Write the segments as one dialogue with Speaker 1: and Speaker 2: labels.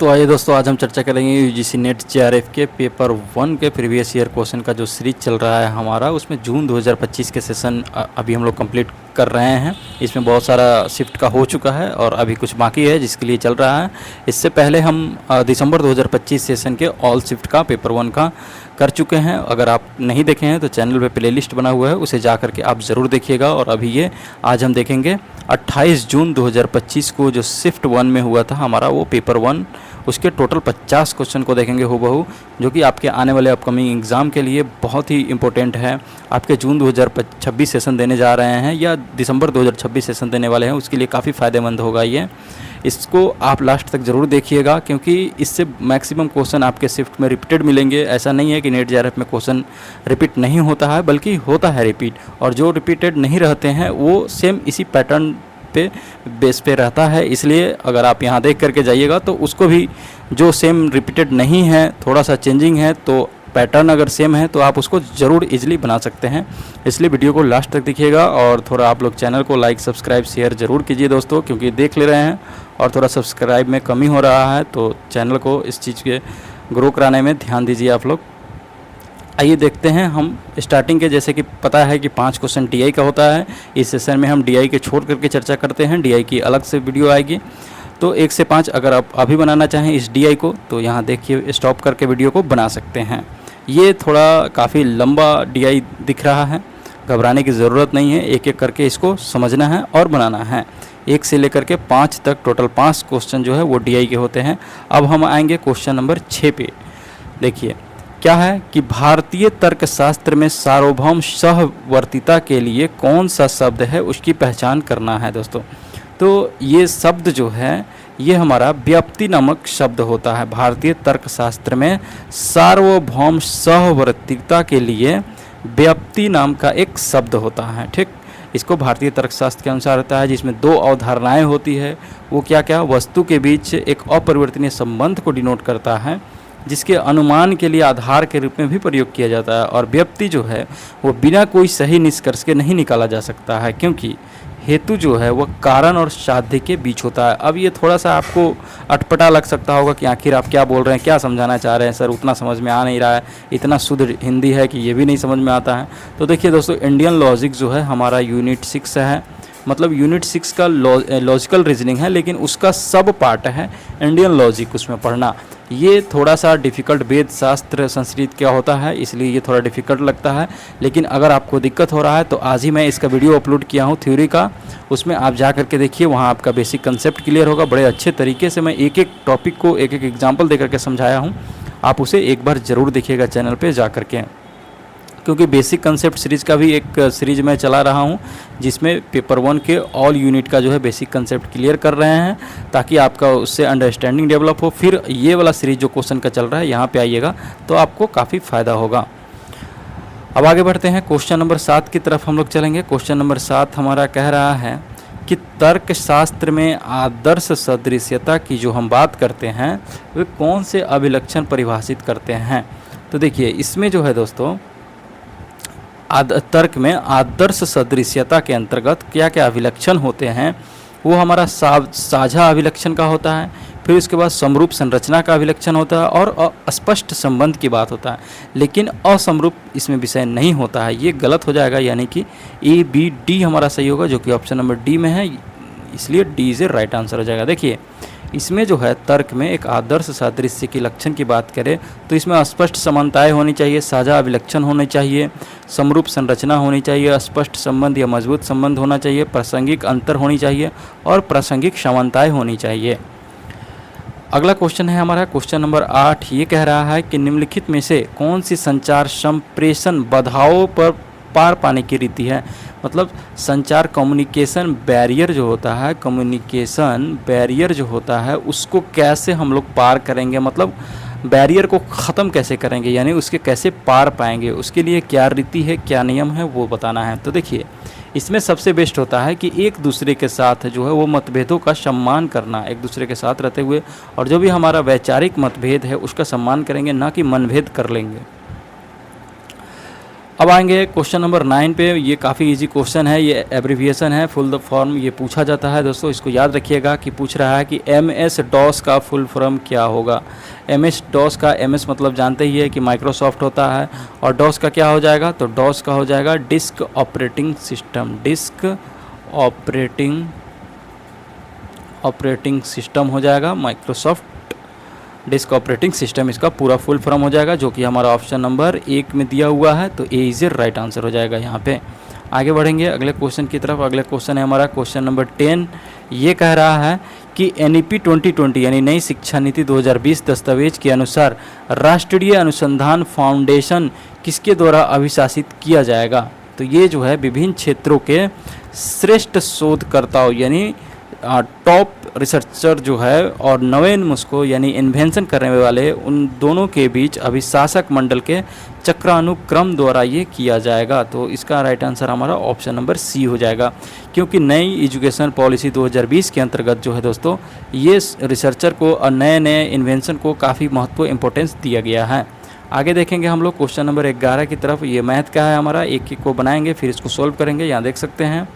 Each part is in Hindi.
Speaker 1: तो आइए दोस्तों, आज हम चर्चा करेंगे यूजीसी नेट जेआरएफ के पेपर 1 के प्रीवियस ईयर क्वेश्चन का जो सीरीज चल रहा है हमारा, उसमें जून 2025 के सेशन अभी हम लोग कंप्लीट कर रहे हैं। इसमें बहुत सारा शिफ्ट का हो चुका है और अभी कुछ बाकी है जिसके लिए चल रहा है। इससे पहले हम दिसंबर 2025 सेशन के ऑल शिफ्ट का पेपर 1 का कर चुके हैं। अगर आप नहीं देखे हैं तो चैनल पे प्लेलिस्ट बना हुआ है, उसे जा करके आप ज़रूर देखिएगा। और अभी ये आज हम देखेंगे 28 जून 2025 को जो शिफ्ट 1 में हुआ था हमारा, वो पेपर 1, उसके टोटल 50 क्वेश्चन को देखेंगे हूबहू, जो कि आपके आने वाले अपकमिंग एग्ज़ाम के लिए बहुत ही इम्पोर्टेंट है। आपके जून 2026 सेशन देने जा रहे हैं या दिसंबर 2026 सेशन देने वाले हैं, उसके लिए काफ़ी फ़ायदेमंद होगा ये। इसको आप लास्ट तक ज़रूर देखिएगा, क्योंकि इससे मैक्सिमम क्वेश्चन आपके शिफ्ट में रिपीटेड मिलेंगे। ऐसा नहीं है कि नेट जेआरएफ में क्वेश्चन रिपीट नहीं होता है, बल्कि होता है रिपीट, और जो रिपीटेड नहीं रहते हैं वो सेम इसी पैटर्न पे बेस पे रहता है। इसलिए अगर आप यहाँ देख करके जाइएगा तो उसको भी, जो सेम रिपीटेड नहीं है, थोड़ा सा चेंजिंग है, तो पैटर्न अगर सेम है तो आप उसको ज़रूर इजीली बना सकते हैं। इसलिए वीडियो को लास्ट तक देखिएगा और थोड़ा आप लोग चैनल को लाइक, सब्सक्राइब, शेयर ज़रूर कीजिए दोस्तों, क्योंकि देख ले रहे हैं और थोड़ा सब्सक्राइब में कमी हो रहा है, तो चैनल को इस चीज़ के ग्रो कराने में ध्यान दीजिए आप लोग। आइए देखते हैं हम स्टार्टिंग के, जैसे कि पता है कि 5 क्वेश्चन डीआई का होता है। इस सेशन में हम डीआई के छोड़ करके चर्चा करते हैं, डीआई की अलग से वीडियो आएगी। तो 1 से 5 अगर आप अभी बनाना चाहें इस डीआई को, तो यहाँ देखिए स्टॉप करके वीडियो को बना सकते हैं। ये थोड़ा काफ़ी लंबा डीआई दिख रहा है, घबराने की ज़रूरत नहीं है, एक एक करके इसको समझना है और बनाना है। 1 से लेकर के 5 तक टोटल 5 क्वेश्चन जो है वो डीआई के होते हैं। अब हम आएंगे क्वेश्चन नंबर 6 पे। देखिए क्या है कि भारतीय तर्कशास्त्र में सार्वभौम सहवर्तीता के लिए कौन सा शब्द है, उसकी पहचान करना है दोस्तों। तो ये शब्द जो है ये हमारा व्याप्ति नामक शब्द होता है। भारतीय तर्कशास्त्र में सार्वभौम सहवर्तीता के लिए व्याप्ति नाम का एक शब्द होता है, ठीक। इसको भारतीय तर्कशास्त्र के अनुसार होता है, जिसमें 2 अवधारणाएं होती है। वो क्या क्या, वस्तु के बीच एक अपरिवर्तनीय संबंध को डिनोट करता है, जिसके अनुमान के लिए आधार के रूप में भी प्रयोग किया जाता है। और व्याप्ति जो है वो बिना कोई सही निष्कर्ष के नहीं निकाला जा सकता है, क्योंकि हेतु जो है वह कारण और साध्य के बीच होता है। अब ये थोड़ा सा आपको अटपटा लग सकता होगा कि आखिर आप क्या बोल रहे हैं, क्या समझाना चाह रहे हैं सर, उतना समझ में आ नहीं रहा है, इतना शुद्ध हिंदी है कि ये भी नहीं समझ में आता है। तो देखिए दोस्तों, इंडियन लॉजिक जो है हमारा यूनिट 6 है, मतलब यूनिट 6 का लॉजिकल रीजनिंग है, लेकिन उसका सब पार्ट है इंडियन लॉजिक, उसमें पढ़ना। ये थोड़ा सा डिफ़िकल्ट, वेद शास्त्र संस्कृत क्या होता है, इसलिए ये थोड़ा डिफ़िकल्ट लगता है। लेकिन अगर आपको दिक्कत हो रहा है तो आज ही मैं इसका वीडियो अपलोड किया हूँ थ्योरी का, उसमें आप जा करके देखिए, वहाँ आपका बेसिक कंसेप्ट क्लियर होगा। बड़े अच्छे तरीके से मैं एक एक टॉपिक को एक एक एग्जाम्पल दे करके समझाया हूँ। आप उसे एक बार ज़रूर देखिएगा चैनल पर जा करके, क्योंकि बेसिक कंसेप्ट सीरीज़ का भी एक सीरीज़ मैं चला रहा हूं, जिसमें पेपर 1 के ऑल यूनिट का जो है बेसिक कंसेप्ट क्लियर कर रहे हैं, ताकि आपका उससे अंडरस्टैंडिंग डेवलप हो। फिर ये वाला सीरीज़ जो क्वेश्चन का चल रहा है, यहाँ पे आइएगा तो आपको काफ़ी फ़ायदा होगा। अब आगे बढ़ते हैं, क्वेश्चन नंबर 7 की तरफ हम लोग चलेंगे। क्वेश्चन नंबर 7 हमारा कह रहा है कि तर्कशास्त्र में आदर्श सदृश्यता की जो हम बात करते हैं, वे कौन से अभिलक्षण परिभाषित करते हैं। तो देखिए इसमें जो है दोस्तों, तर्क में आदर्श सदृश्यता के अंतर्गत क्या क्या अभिलक्षण होते हैं, वो हमारा साझा अभिलक्षण का होता है, फिर उसके बाद समरूप संरचना का अभिलक्षण होता है, और अस्पष्ट संबंध की बात होता है। लेकिन असमरूप इसमें विषय नहीं होता है, ये गलत हो जाएगा, यानी कि ABD हमारा सही होगा, जो कि ऑप्शन नंबर डी में है, इसलिए डी से राइट आंसर हो जाएगा। देखिए इसमें जो है तर्क में एक आदर्श सादृश्य के लक्षण की बात करें तो इसमें अस्पष्ट समानताएं होनी चाहिए, साझा अभिलक्षण होने चाहिए, समरूप संरचना होनी चाहिए, अस्पष्ट संबंध या मजबूत संबंध होना चाहिए, प्रासंगिक अंतर होनी चाहिए और प्रासंगिक समानताएं होनी चाहिए। अगला क्वेश्चन है हमारा क्वेश्चन नंबर 8। ये कह रहा है कि निम्नलिखित में से कौन सी संचार संप्रेषण बाधाओं पर पार पाने की रीति है। मतलब संचार कम्युनिकेशन बैरियर जो होता है, कम्युनिकेशन बैरियर जो होता है, उसको कैसे हम लोग पार करेंगे, मतलब बैरियर को ख़त्म कैसे करेंगे, यानी उसके कैसे पार पाएंगे, उसके लिए क्या रीति है, क्या नियम है, वो बताना है। तो देखिए इसमें सबसे बेस्ट होता है कि एक दूसरे के साथ जो है वो मतभेदों का सम्मान करना, एक दूसरे के साथ रहते हुए, और जो भी हमारा वैचारिक मतभेद है उसका सम्मान करेंगे, ना कि मनभेद कर लेंगे। अब आएंगे क्वेश्चन नंबर 9 पे। ये काफ़ी इजी क्वेश्चन है, ये एब्रिविएशन है, फुल द फॉर्म ये पूछा जाता है दोस्तों, इसको याद रखिएगा कि पूछ रहा है कि MS DOS का फुल फॉर्म क्या होगा। MS DOS का MS मतलब जानते ही है कि माइक्रोसॉफ्ट होता है, और DOS का क्या हो जाएगा, तो DOS का हो जाएगा disk operating system. Disk operating system हो जाएगा, माइक्रोसॉफ्ट डिस्क ऑपरेटिंग सिस्टम इसका पूरा फुल फॉर्म हो जाएगा, जो कि हमारा ऑप्शन नंबर 1 में दिया हुआ है, तो ए इज़ राइट आंसर हो जाएगा यहाँ पे। आगे बढ़ेंगे अगले क्वेश्चन की तरफ। अगले क्वेश्चन है हमारा क्वेश्चन नंबर 10। ये कह रहा है कि NEP 2020 यानी नई शिक्षा नीति 2020 दस्तावेज के अनुसार राष्ट्रीय अनुसंधान फाउंडेशन किसके द्वारा अभिशासित किया जाएगा। तो ये जो है विभिन्न क्षेत्रों के श्रेष्ठ शोधकर्ताओं यानी टॉप रिसर्चर जो है और नवोन्मेषों यानी इन्वेंशन करने वाले, उन दोनों के बीच अभिशासक मंडल के चक्रानुक्रम द्वारा ये किया जाएगा। तो इसका राइट आंसर हमारा ऑप्शन नंबर सी हो जाएगा, क्योंकि नई एजुकेशन पॉलिसी 2020 के अंतर्गत जो है दोस्तों, ये रिसर्चर को और नए नए इन्वेंशन को काफ़ी महत्व इंपॉर्टेंस दिया गया है। आगे देखेंगे हम लोग क्वेश्चन नंबर 11 की तरफ। ये मैथ का है हमारा, एक एक को बनाएंगे फिर इसको सोल्व करेंगे। यहाँ देख सकते हैं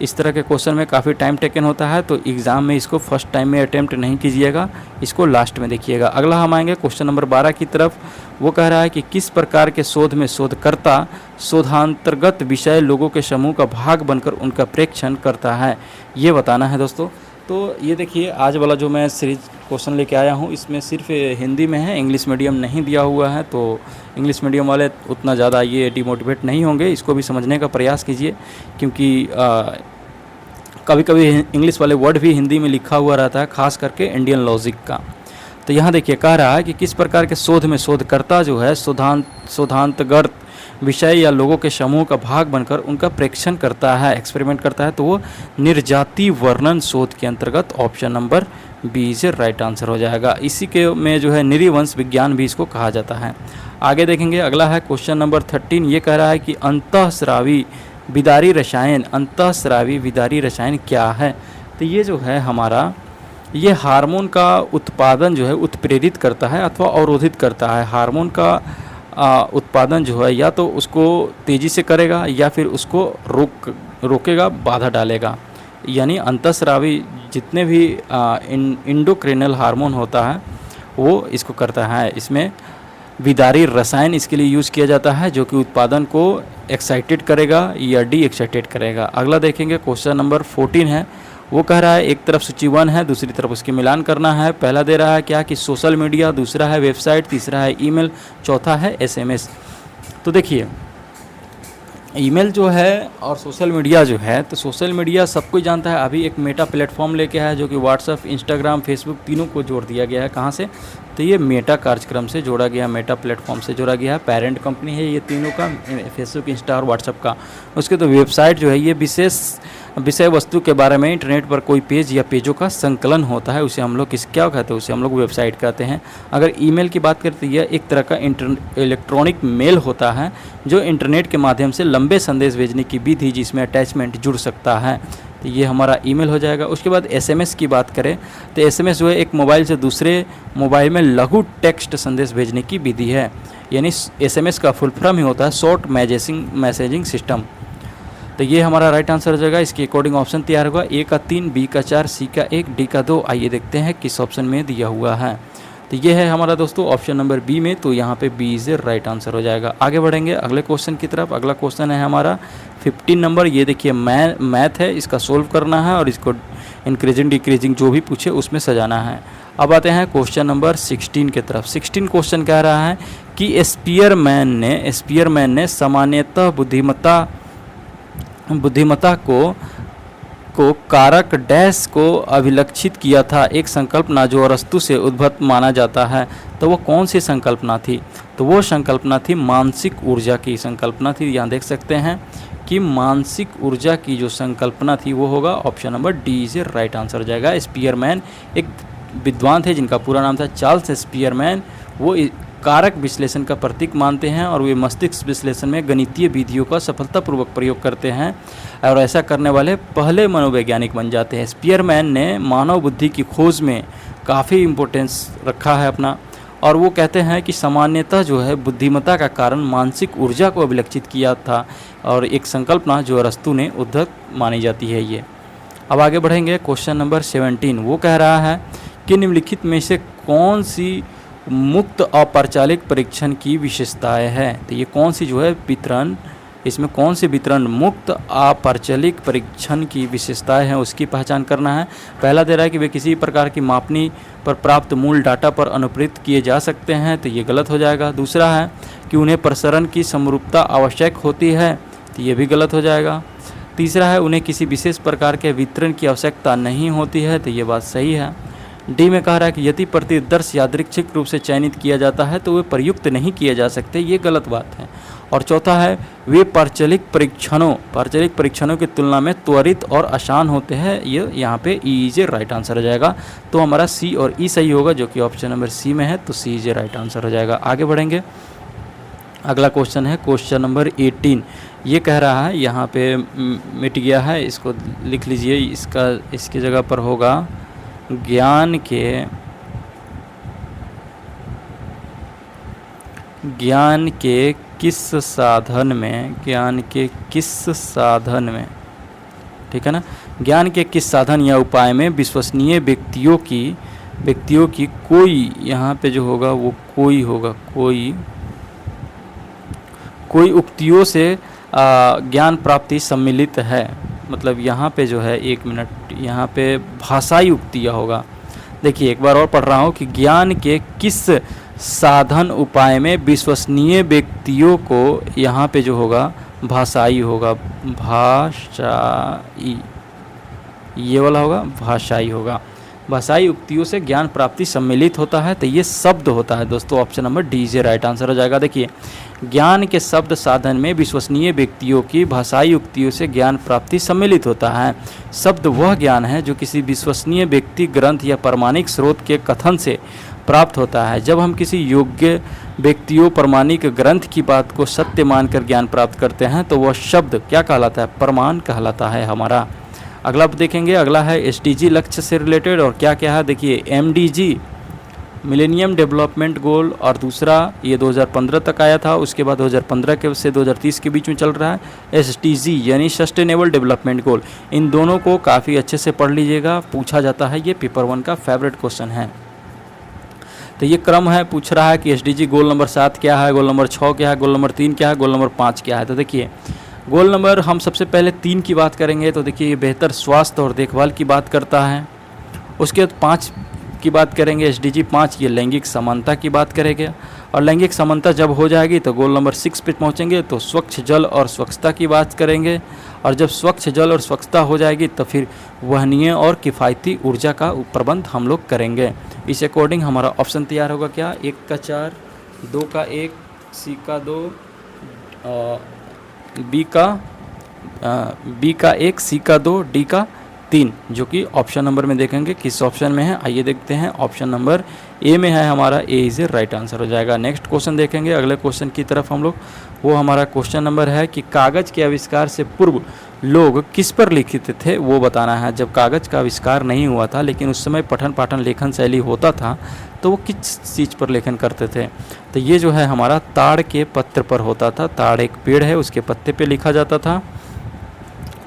Speaker 1: इस तरह के क्वेश्चन में काफ़ी टाइम टेकन होता है, तो एग्ज़ाम में इसको फर्स्ट टाइम में अटेम्प्ट नहीं कीजिएगा, इसको लास्ट में देखिएगा। अगला हम आएंगे क्वेश्चन नंबर 12 की तरफ। वो कह रहा है कि किस प्रकार के शोध में शोधकर्ता शोधांतर्गत विषय लोगों के समूह का भाग बनकर उनका प्रेक्षण करता है, ये बताना है दोस्तों। तो ये देखिए आज वाला जो मैं सीरीज क्वेश्चन लेके आया हूँ, इसमें सिर्फ हिंदी में है, इंग्लिश मीडियम नहीं दिया हुआ है, तो इंग्लिश मीडियम वाले उतना ज़्यादा ये डिमोटिवेट नहीं होंगे, इसको भी समझने का प्रयास कीजिए, क्योंकि कभी कभी इंग्लिश वाले वर्ड भी हिंदी में लिखा हुआ रहता है, खास करके इंडियन लॉजिक का। तो यहाँ देखिए कह रहा है कि किस प्रकार के शोध में शोधकर्ता जो है शोधांतर्गत विषय या लोगों के समूह का भाग बनकर उनका प्रेक्षण करता है, एक्सपेरिमेंट करता है, तो वो निर्जाति वर्णन शोध के अंतर्गत ऑप्शन नंबर बी से राइट आंसर हो जाएगा। इसी के में जो है निरीवंश विज्ञान भी इसको कहा जाता है। आगे देखेंगे अगला है क्वेश्चन नंबर 13। ये कह रहा है कि अंतःस्रावी विदारी रसायन क्या है। तो ये जो है हमारा ये हार्मोन का उत्पादन जो है उत्प्रेरित करता है अथवा अवरोधित करता है। हार्मोन का उत्पादन जो है या तो उसको तेज़ी से करेगा या फिर उसको रोकेगा, बाधा डालेगा। यानी अंतःस्रावी जितने भी इंडोक्रिनल हार्मोन होता है वो इसको करता है। इसमें विदारी रसायन इसके लिए यूज़ किया जाता है, जो कि उत्पादन को एक्साइटेड करेगा या डी एक्साइटेड करेगा। अगला देखेंगे क्वेश्चन नंबर 14 है। वो कह रहा है एक तरफ सूची 1 है, दूसरी तरफ उसके मिलान करना है। पहला दे रहा है क्या कि सोशल मीडिया, दूसरा है वेबसाइट, तीसरा है ईमेल, चौथा है SMS। तो देखिए ईमेल जो है और सोशल मीडिया जो है, तो सोशल मीडिया सब कोई जानता है, अभी एक मेटा प्लेटफॉर्म लेके आया है, जो कि व्हाट्सएप, इंस्टाग्राम, फेसबुक तीनों को जोड़ दिया गया है। कहाँ से, तो ये मेटा कार्यक्रम से जोड़ा गया, मेटा प्लेटफॉर्म से जोड़ा गया है। पेरेंट कंपनी है ये तीनों का, फेसबुक, इंस्टा और व्हाट्सएप का। उसके तो वेबसाइट जो है ये विशेष विषय वस्तु के बारे में इंटरनेट पर कोई पेज या पेजों का संकलन होता है, उसे हम लोग क्या कहते हैं, उसे हम लोग वेबसाइट कहते हैं। अगर ईमेल की बात करते हैं, यह एक तरह का इलेक्ट्रॉनिक मेल होता है जो इंटरनेट के माध्यम से लंबे संदेश भेजने की विधि जिसमें अटैचमेंट जुड़ सकता है, तो ये हमारा ईमेल हो जाएगा। उसके बाद SMS की बात करें तो SMS जो है एक मोबाइल से दूसरे मोबाइल में लघु टेक्स्ट संदेश भेजने की विधि है। यानी SMS का फुल फॉर्म ही होता है शॉर्ट मैसेजिंग सिस्टम। तो ये हमारा राइट आंसर हो जाएगा। इसके अकॉर्डिंग ऑप्शन तैयार होगा, A का 3, B का 4, C का 1, D का 2। आइए देखते हैं किस ऑप्शन में दिया हुआ है। तो ये है हमारा दोस्तों ऑप्शन नंबर B में, तो यहाँ पे B इज राइट आंसर हो जाएगा। आगे बढ़ेंगे अगले क्वेश्चन की तरफ। अगला क्वेश्चन है हमारा 15 नंबर। ये देखिए मैथ है, इसका सोल्व करना है और इसको इंक्रीजिंग डिक्रीजिंग जो भी पूछे उसमें सजाना है। अब आते हैं क्वेश्चन नंबर 16 की तरफ। 16 क्वेश्चन कह रहा है कि स्पीयरमैन ने सामान्यतः बुद्धिमत्ता को कारक डैश को अभिलक्षित किया था, एक संकल्पना जो अरस्तु से उद्भव माना जाता है। तो वो कौन सी संकल्पना थी, तो वो संकल्पना थी मानसिक ऊर्जा की संकल्पना थी। यहाँ देख सकते हैं कि मानसिक ऊर्जा की जो संकल्पना थी वो होगा ऑप्शन नंबर डी से राइट आंसर हो जाएगा। स्पीयरमैन एक विद्वान थे जिनका पूरा नाम था चार्ल्स स्पीयरमैन। वो कारक विश्लेषण का प्रतीक मानते हैं और वे मस्तिष्क विश्लेषण में गणितीय विधियों का सफलतापूर्वक प्रयोग करते हैं और ऐसा करने वाले पहले मनोवैज्ञानिक बन जाते हैं। स्पीयरमैन ने मानव बुद्धि की खोज में काफ़ी इम्पोर्टेंस रखा है अपना। और वो कहते हैं कि सामान्यतः जो है बुद्धिमत्ता का कारण मानसिक ऊर्जा को अभिलक्षित किया था, और एक संकल्पना जो अरस्तु ने उद्धत मानी जाती है ये। अब आगे बढ़ेंगे, क्वेश्चन नंबर 17 वो कह रहा है कि निम्नलिखित में से कौन सी मुक्त अपरचालिक परीक्षण की विशेषताएं हैं। तो ये कौन सी जो है वितरण, इसमें कौन से वितरण मुक्त अपरचालिक परीक्षण की विशेषताएं हैं उसकी पहचान करना है। पहला दे रहा है कि वे किसी प्रकार की मापनी पर प्राप्त मूल डाटा पर अनुप्रयुक्त किए जा सकते हैं, तो ये गलत हो जाएगा। दूसरा है कि उन्हें प्रसरण की समरूपता आवश्यक होती है, तो ये भी गलत हो जाएगा। तीसरा है उन्हें किसी विशेष प्रकार के वितरण की आवश्यकता नहीं होती है, तो ये बात सही है। डी में कह रहा है कि यदि प्रतिदर्श यादृच्छिक रूप से चयनित किया जाता है तो वे प्रयुक्त नहीं किए जा सकते, ये गलत बात है। और चौथा है वे पारचलिक परीक्षणों की तुलना में त्वरित और आसान होते हैं, ये यहाँ पे E is a right answer हो जाएगा। तो हमारा सी और ई सही होगा, जो कि ऑप्शन नंबर सी में है, तो सी इज ए राइट आंसर हो जाएगा। आगे बढ़ेंगे, अगला क्वेश्चन है क्वेश्चन नंबर 18। ये कह रहा है, यहाँ पे मिट गया है, इसको लिख लीजिए, इसकी जगह पर होगा ज्ञान के किस साधन में, ठीक है ना, ज्ञान के किस साधन या उपाय में विश्वसनीय व्यक्तियों की कोई, यहाँ पे जो होगा वो कोई होगा, कोई उक्तियों से ज्ञान प्राप्ति सम्मिलित है। मतलब यहाँ पे जो है, एक मिनट, यहाँ पे भाषाई उक्तियाँ होगा। देखिए एक बार और पढ़ रहा हूँ कि ज्ञान के किस साधन उपाय में विश्वसनीय व्यक्तियों को, यहाँ पे जो होगा भाषाई होगा, भाषाई, ये वाला होगा भाषाई होगा। भाषाई उक्तियों से ज्ञान प्राप्ति सम्मिलित होता है, तो ये शब्द होता है दोस्तों, ऑप्शन नंबर डी से राइट आंसर हो जाएगा। देखिए ज्ञान के शब्द साधन में विश्वसनीय व्यक्तियों की भाषाई उक्तियों से ज्ञान प्राप्ति सम्मिलित होता है। शब्द वह ज्ञान है जो किसी विश्वसनीय व्यक्ति, ग्रंथ या प्रमाणिक स्रोत के कथन से प्राप्त होता है। जब हम किसी योग्य व्यक्तियों, प्रमाणिक ग्रंथ की बात को सत्य मानकर ज्ञान प्राप्त करते हैं तो वह शब्द क्या कहलाता है, प्रमाण कहलाता है हमारा। अगला देखेंगे, अगला है एसडीजी लक्ष्य से रिलेटेड, और क्या क्या है देखिए, एमडीजी मिलेनियम डेवलपमेंट गोल, और दूसरा ये 2015 तक आया था, उसके बाद 2015 के से 2030 के बीच में चल रहा है एसडीजी यानी सस्टेनेबल डेवलपमेंट गोल। इन दोनों को काफ़ी अच्छे से पढ़ लीजिएगा, पूछा जाता है, ये पेपर 1 का फेवरेट क्वेश्चन है। तो ये क्रम है, पूछ रहा है कि एसडीजी गोल नंबर 7 क्या है, गोल नंबर 6 क्या है, गोल नंबर 3 क्या है, गोल नंबर 5 क्या है। तो देखिए गोल नंबर, हम सबसे पहले 3 की बात करेंगे, तो देखिए ये बेहतर स्वास्थ्य और देखभाल की बात करता है। उसके बाद 5 की बात करेंगे, एसडीजी 5 ये लैंगिक समानता की बात करेंगे, और लैंगिक समानता जब हो जाएगी तो गोल नंबर 6 पे पहुंचेंगे तो स्वच्छ जल और स्वच्छता की बात करेंगे, और जब स्वच्छ जल और स्वच्छता हो जाएगी तो फिर वहनीय और किफ़ायती ऊर्जा का प्रबंध हम लोग करेंगे। इस अकॉर्डिंग हमारा ऑप्शन तैयार होगा क्या, 1 का 4, 2 का 1, सी का 2, बी का 1, सी का 2, डी का 3, जो कि ऑप्शन नंबर में देखेंगे किस ऑप्शन में है। आइए देखते हैं, ऑप्शन नंबर ए में है हमारा, ए इज ए राइट आंसर हो जाएगा। नेक्स्ट क्वेश्चन देखेंगे, अगले क्वेश्चन की तरफ हम लोग, वो हमारा क्वेश्चन नंबर है कि कागज़ के आविष्कार से पूर्व लोग किस पर लिखते थे, वो बताना है। जब कागज़ का आविष्कार नहीं हुआ था लेकिन उस समय पठन पाठन लेखन शैली होता था, तो वो किस चीज़ पर लेखन करते थे, तो ये जो है हमारा ताड़ के पत्र पर होता था। ताड़ एक पेड़ है, उसके पत्ते पे लिखा जाता था।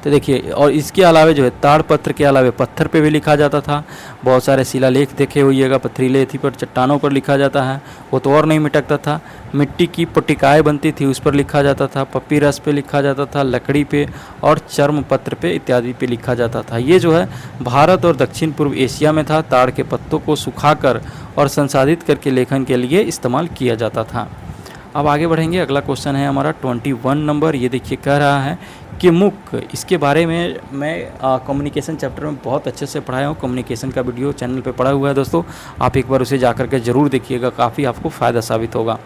Speaker 1: तो देखिए, और इसके अलावा जो है ताड़ पत्र के अलावा पत्थर पे भी लिखा जाता था। बहुत सारे शिलालेख देखे होइएगा, पथरीले थी पर चट्टानों पर लिखा जाता है, वो तो और नहीं मिटकता था। मिट्टी की पट्टिकाएँ बनती थी, उस पर लिखा जाता था। पपीरस पे लिखा जाता था, लकड़ी पे और चर्म पत्र पे इत्यादि पे लिखा जाता था। ये जो है भारत और दक्षिण पूर्व एशिया में था। ताड़ के पत्तों को सुखाकर और संसाधित करके लेखन के लिए इस्तेमाल किया जाता था। अब आगे बढ़ेंगे, अगला क्वेश्चन है हमारा 21 नंबर। ये देखिए कह रहा है कि मुख, इसके बारे में मैं कम्युनिकेशन चैप्टर में बहुत अच्छे से पढ़ाया हूँ। कम्युनिकेशन का वीडियो चैनल पे पड़ा हुआ है दोस्तों, आप एक बार उसे जाकर के ज़रूर देखिएगा, काफ़ी आपको फ़ायदा साबित होगा।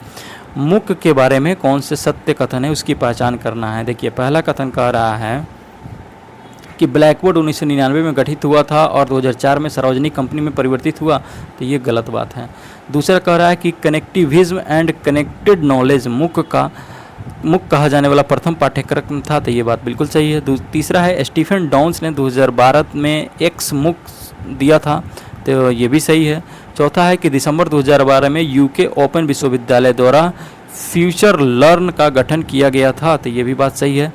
Speaker 1: मुख के बारे में कौन से सत्य कथन है उसकी पहचान करना है। देखिए पहला कथन कह रहा है कि ब्लैकबोर्ड 1999 में गठित हुआ था और 2004 में सार्वजनिक कंपनी में परिवर्तित हुआ, तो ये गलत बात है। दूसरा कह रहा है कि कनेक्टिविज्म एंड कनेक्टेड नॉलेज मुख कहा जाने वाला प्रथम पाठ्यक्रम था, तो ये बात बिल्कुल सही है। तीसरा है स्टीफन डाउन्स ने 2012 में एक्स मुख दिया था, तो ये भी सही है। चौथा है कि दिसंबर 2012 में यूके ओपन विश्वविद्यालय द्वारा फ्यूचर लर्न का गठन किया गया था, तो ये भी बात सही है।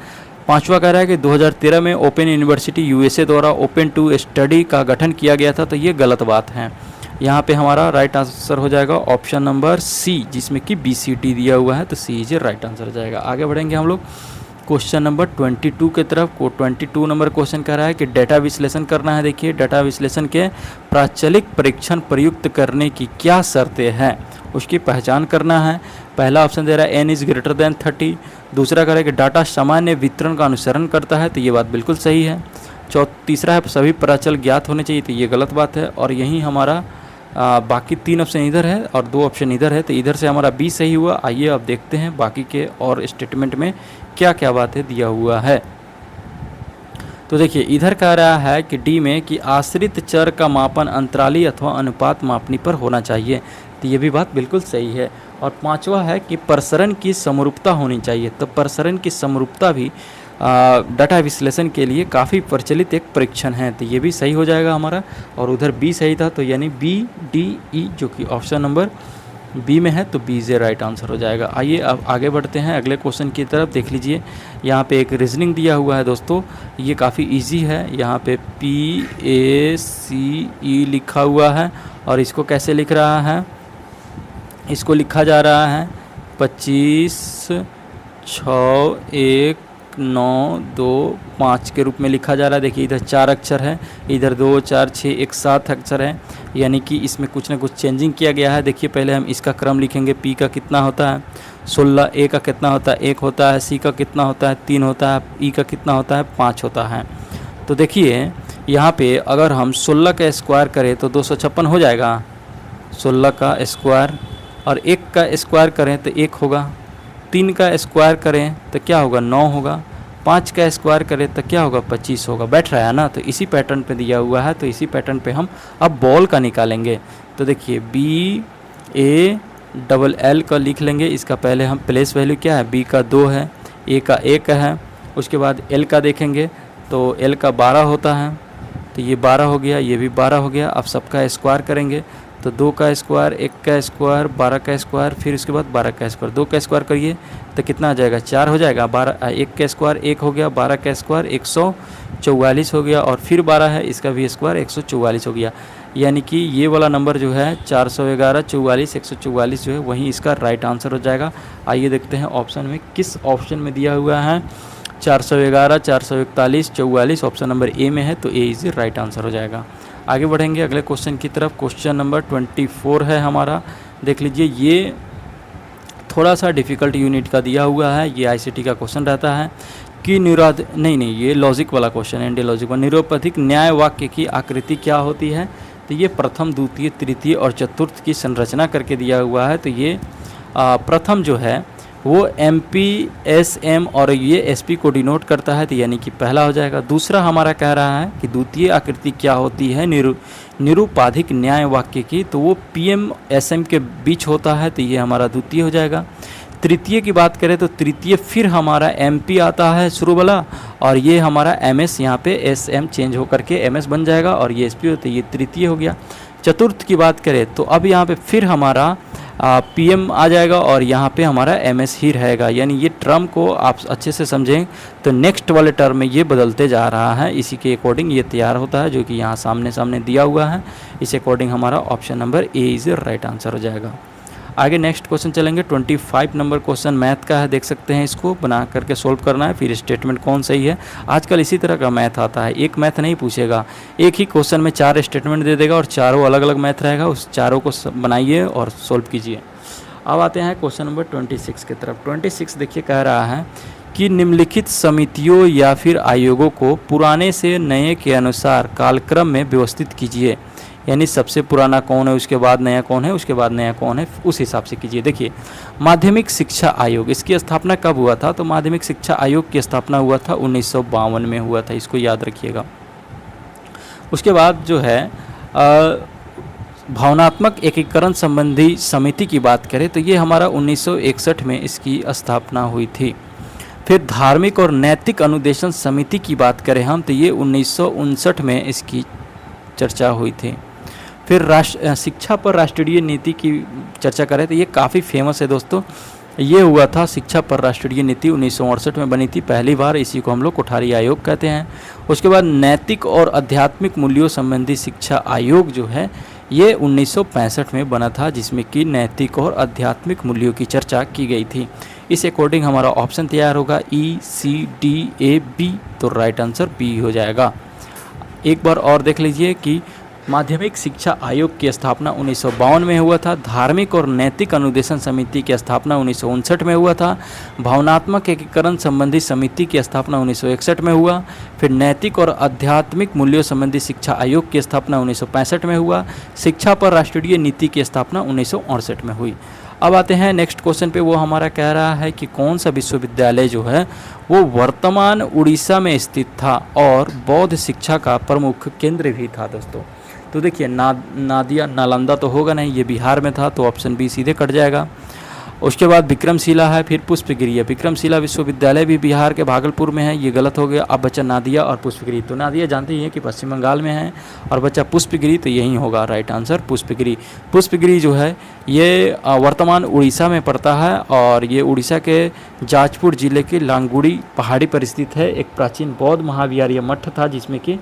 Speaker 1: पांचवा कह रहा है कि 2013 में ओपन यूनिवर्सिटी यूएसए द्वारा ओपन टू स्टडी का गठन किया गया था, तो ये गलत बात है। यहाँ पे हमारा राइट आंसर हो जाएगा ऑप्शन नंबर सी, जिसमें कि BCT दिया हुआ है, तो सी इज राइट आंसर हो जाएगा। आगे बढ़ेंगे हम लोग क्वेश्चन नंबर 22 के तरफ। 22 नंबर क्वेश्चन कह रहा है कि डेटा विश्लेषण करना है। देखिए, डेटा विश्लेषण के प्राचलिक परीक्षण प्रयुक्त करने की क्या शर्तें हैं, उसकी पहचान करना है। पहला ऑप्शन दे रहा है n इज़ ग्रेटर देन 30। दूसरा कह रहा है कि डाटा सामान्य वितरण का अनुसरण करता है, तो ये बात बिल्कुल सही है। तीसरा है सभी प्राचल ज्ञात होने चाहिए, तो ये गलत बात है। और यही हमारा बाकी 3 ऑप्शन इधर है और 2 ऑप्शन इधर है, तो इधर से हमारा B सही हुआ। आइए अब देखते हैं बाकी के और स्टेटमेंट में क्या क्या बातें दिया हुआ है। तो देखिए, इधर कह रहा है कि D में कि आश्रित चर का मापन अंतराली अथवा अनुपात मापनी पर होना चाहिए, तो ये भी बात बिल्कुल सही है। और पांचवा है कि प्रसरण की समरूपता होनी चाहिए, तो प्रसरण की समरूपता भी डाटा विश्लेषण के लिए काफ़ी प्रचलित एक परीक्षण है, तो ये भी सही हो जाएगा हमारा। और उधर B सही था, तो यानी B, D, E जो कि ऑप्शन नंबर B में है, तो B से राइट आंसर हो जाएगा। आइए अब आगे बढ़ते हैं अगले क्वेश्चन की तरफ। देख लीजिए, यहाँ पे एक रीजनिंग दिया हुआ है दोस्तों, ये काफ़ी इजी है। यहाँ पे PACE लिखा हुआ है और इसको कैसे लिख रहा है, इसको लिखा जा रहा है 25, 6, 1, 9, 2, 5 के रूप में लिखा जा रहा है। देखिए, इधर 4 अक्षर है, इधर 2, 4, 6, एक 7 अक्षर है, यानी कि इसमें कुछ ना कुछ चेंजिंग किया गया है। देखिए, पहले हम इसका क्रम लिखेंगे। P का कितना होता है 16, A का कितना होता है 1 होता है, C का कितना होता है 3 होता है, E का कितना होता है 5 होता है। तो देखिए, यहाँ पे अगर हम 16 का स्क्वायर करें तो 256 हो जाएगा 16 का स्क्वायर, और 1 का स्क्वायर करें तो 1 होगा, 3 का स्क्वायर करें तो क्या होगा 9 होगा, 5 का स्क्वायर करें तो क्या होगा 25 होगा। बैठ रहा है ना, तो इसी पैटर्न पे दिया हुआ है, तो इसी पैटर्न पे हम अब बॉल का निकालेंगे। तो देखिए, BALL का लिख लेंगे। इसका पहले हम प्लेस वैल्यू क्या है, B का 2 है, A का 1 है। उसके बाद L का देखेंगे तो L का 12 होता है, तो ये 12 हो गया, ये भी 12 हो गया। अब सबका स्क्वायर करेंगे तो 2 का स्क्वायर, 1 का स्क्वायर, 12 का स्क्वायर, फिर उसके बाद 12 का स्क्वायर। 2 का स्क्वायर करिए तो कितना आ जाएगा 4 हो जाएगा। 1 का स्क्वायर 1 हो गया, 12 का स्क्वायर 144 हो गया, और फिर 12 है, इसका भी स्क्वायर 144 हो गया। यानी कि ये वाला नंबर जो है 411, 44, 144 जो है वहीं इसका राइट आंसर हो जाएगा। आइए देखते हैं ऑप्शन में किस ऑप्शन में दिया हुआ है। 411, 441, 44 ऑप्शन नंबर A में है, तो A इज राइट आंसर हो जाएगा। आगे बढ़ेंगे अगले क्वेश्चन की तरफ। क्वेश्चन नंबर 24 है हमारा। देख लीजिए, ये थोड़ा सा डिफ़िकल्ट यूनिट का दिया हुआ है, ये ICT का क्वेश्चन रहता है कि नहीं ये लॉजिक वाला क्वेश्चन है, इंडिया लॉजिक वाला। निरुपधिक न्याय वाक्य की आकृति क्या होती है, तो ये प्रथम, द्वितीय, तृतीय और चतुर्थ की संरचना करके दिया हुआ है। तो ये प्रथम जो है वो MP, SM और ये SP को डिनोट करता है, तो यानी कि पहला हो जाएगा। दूसरा हमारा कह रहा है कि द्वितीय आकृति क्या होती है निरुपाधिक न्याय वाक्य की, तो वो PM, SM के बीच होता है, तो ये हमारा द्वितीय हो जाएगा। तृतीय की बात करें तो तृतीय फिर हमारा MP आता है शुरू वाला, और ये हमारा MS, यहाँ पे SM चेंज होकर के MS बन जाएगा, और ये SP होता है, ये तृतीय हो गया। चतुर्थ की बात करें तो अब यहाँ पे फिर हमारा PM आ जाएगा, और यहाँ पे हमारा MS ही रहेगा। यानी ये टर्म को आप अच्छे से समझें तो नेक्स्ट वाले टर्म में ये बदलते जा रहा है, इसी के अकॉर्डिंग ये तैयार होता है, जो कि यहाँ सामने दिया हुआ है। इस अकॉर्डिंग हमारा option number A is right answer हो जाएगा। आगे नेक्स्ट क्वेश्चन चलेंगे। 25 नंबर क्वेश्चन मैथ का है, देख सकते हैं, इसको बना करके सोल्व करना है, फिर स्टेटमेंट कौन सही है। आजकल इसी तरह का मैथ आता है, एक मैथ नहीं पूछेगा, एक ही क्वेश्चन में 4 स्टेटमेंट दे देगा और चारों अलग अलग मैथ रहेगा, उस चारों को बनाइए और सोल्व कीजिए। अब आते हैं क्वेश्चन नंबर 26 की तरफ। 26 देखिए कह रहा है कि निम्नलिखित समितियों या फिर आयोगों को पुराने से नए के अनुसार कालक्रम में व्यवस्थित कीजिए। यानी सबसे पुराना कौन है, उसके बाद नया कौन है, उसके बाद नया कौन है, उस हिसाब से कीजिए। देखिए, माध्यमिक शिक्षा आयोग, इसकी स्थापना कब हुआ था, तो माध्यमिक शिक्षा आयोग की स्थापना हुआ था 1952 में हुआ था, इसको याद रखिएगा। उसके बाद जो है भावनात्मक एकीकरण संबंधी समिति की बात करें तो ये हमारा 1961 में इसकी स्थापना हुई थी। फिर धार्मिक और नैतिक अनुदेशन समिति की बात करें हम तो ये 1959 में इसकी चर्चा हुई थी। फिर शिक्षा पर राष्ट्रीय नीति की चर्चा करें तो ये काफ़ी फेमस है दोस्तों। ये हुआ था शिक्षा पर राष्ट्रीय नीति 1968 में बनी थी पहली बार, इसी को हम लोग कोठारी आयोग कहते हैं। उसके बाद नैतिक और आध्यात्मिक मूल्यों संबंधी शिक्षा आयोग जो है ये 1965 में बना था, जिसमें कि नैतिक और आध्यात्मिक मूल्यों की चर्चा की गई थी। इस अकॉर्डिंग हमारा ऑप्शन तैयार होगा ECDAB, तो राइट आंसर बी हो जाएगा। एक बार और देख लीजिए कि माध्यमिक शिक्षा आयोग की स्थापना 1952 में हुआ था। धार्मिक और नैतिक अनुदेशन समिति की स्थापना 1959 में हुआ था। भावनात्मक एकीकरण संबंधी समिति की स्थापना 1961 में हुआ। फिर नैतिक और आध्यात्मिक मूल्यों संबंधी शिक्षा आयोग की स्थापना 1965 में हुआ। शिक्षा पर राष्ट्रीय नीति की स्थापना 1968 में हुई। अब आते हैं नेक्स्ट क्वेश्चन पे। वो हमारा कह रहा है कि कौन सा विश्वविद्यालय जो है वो वर्तमान उड़ीसा में स्थित था और बौद्ध शिक्षा का प्रमुख केंद्र भी था दोस्तों। तो देखिए नादिया नालंदा तो होगा नहीं, ये बिहार में था, तो ऑप्शन बी सीधे कट जाएगा। उसके बाद विक्रमशिला है, फिर पुष्पगिरी है। विक्रमशिला विश्वविद्यालय भी बिहार के भागलपुर में है, ये गलत हो गया। अब बच्चा नादिया और पुष्पगिरी, तो नादिया जानते ही हैं कि पश्चिम बंगाल में है, और बच्चा पुष्पगिरी तो यही होगा राइट आंसर पुष्पगिरी। पुष्पगिरी जो है ये वर्तमान उड़ीसा में पड़ता है और ये उड़ीसा के जाजपुर जिले के लांगुड़ी पहाड़ी पर स्थित है। एक प्राचीन बौद्ध महाविहारीय मठ था जिसमें कि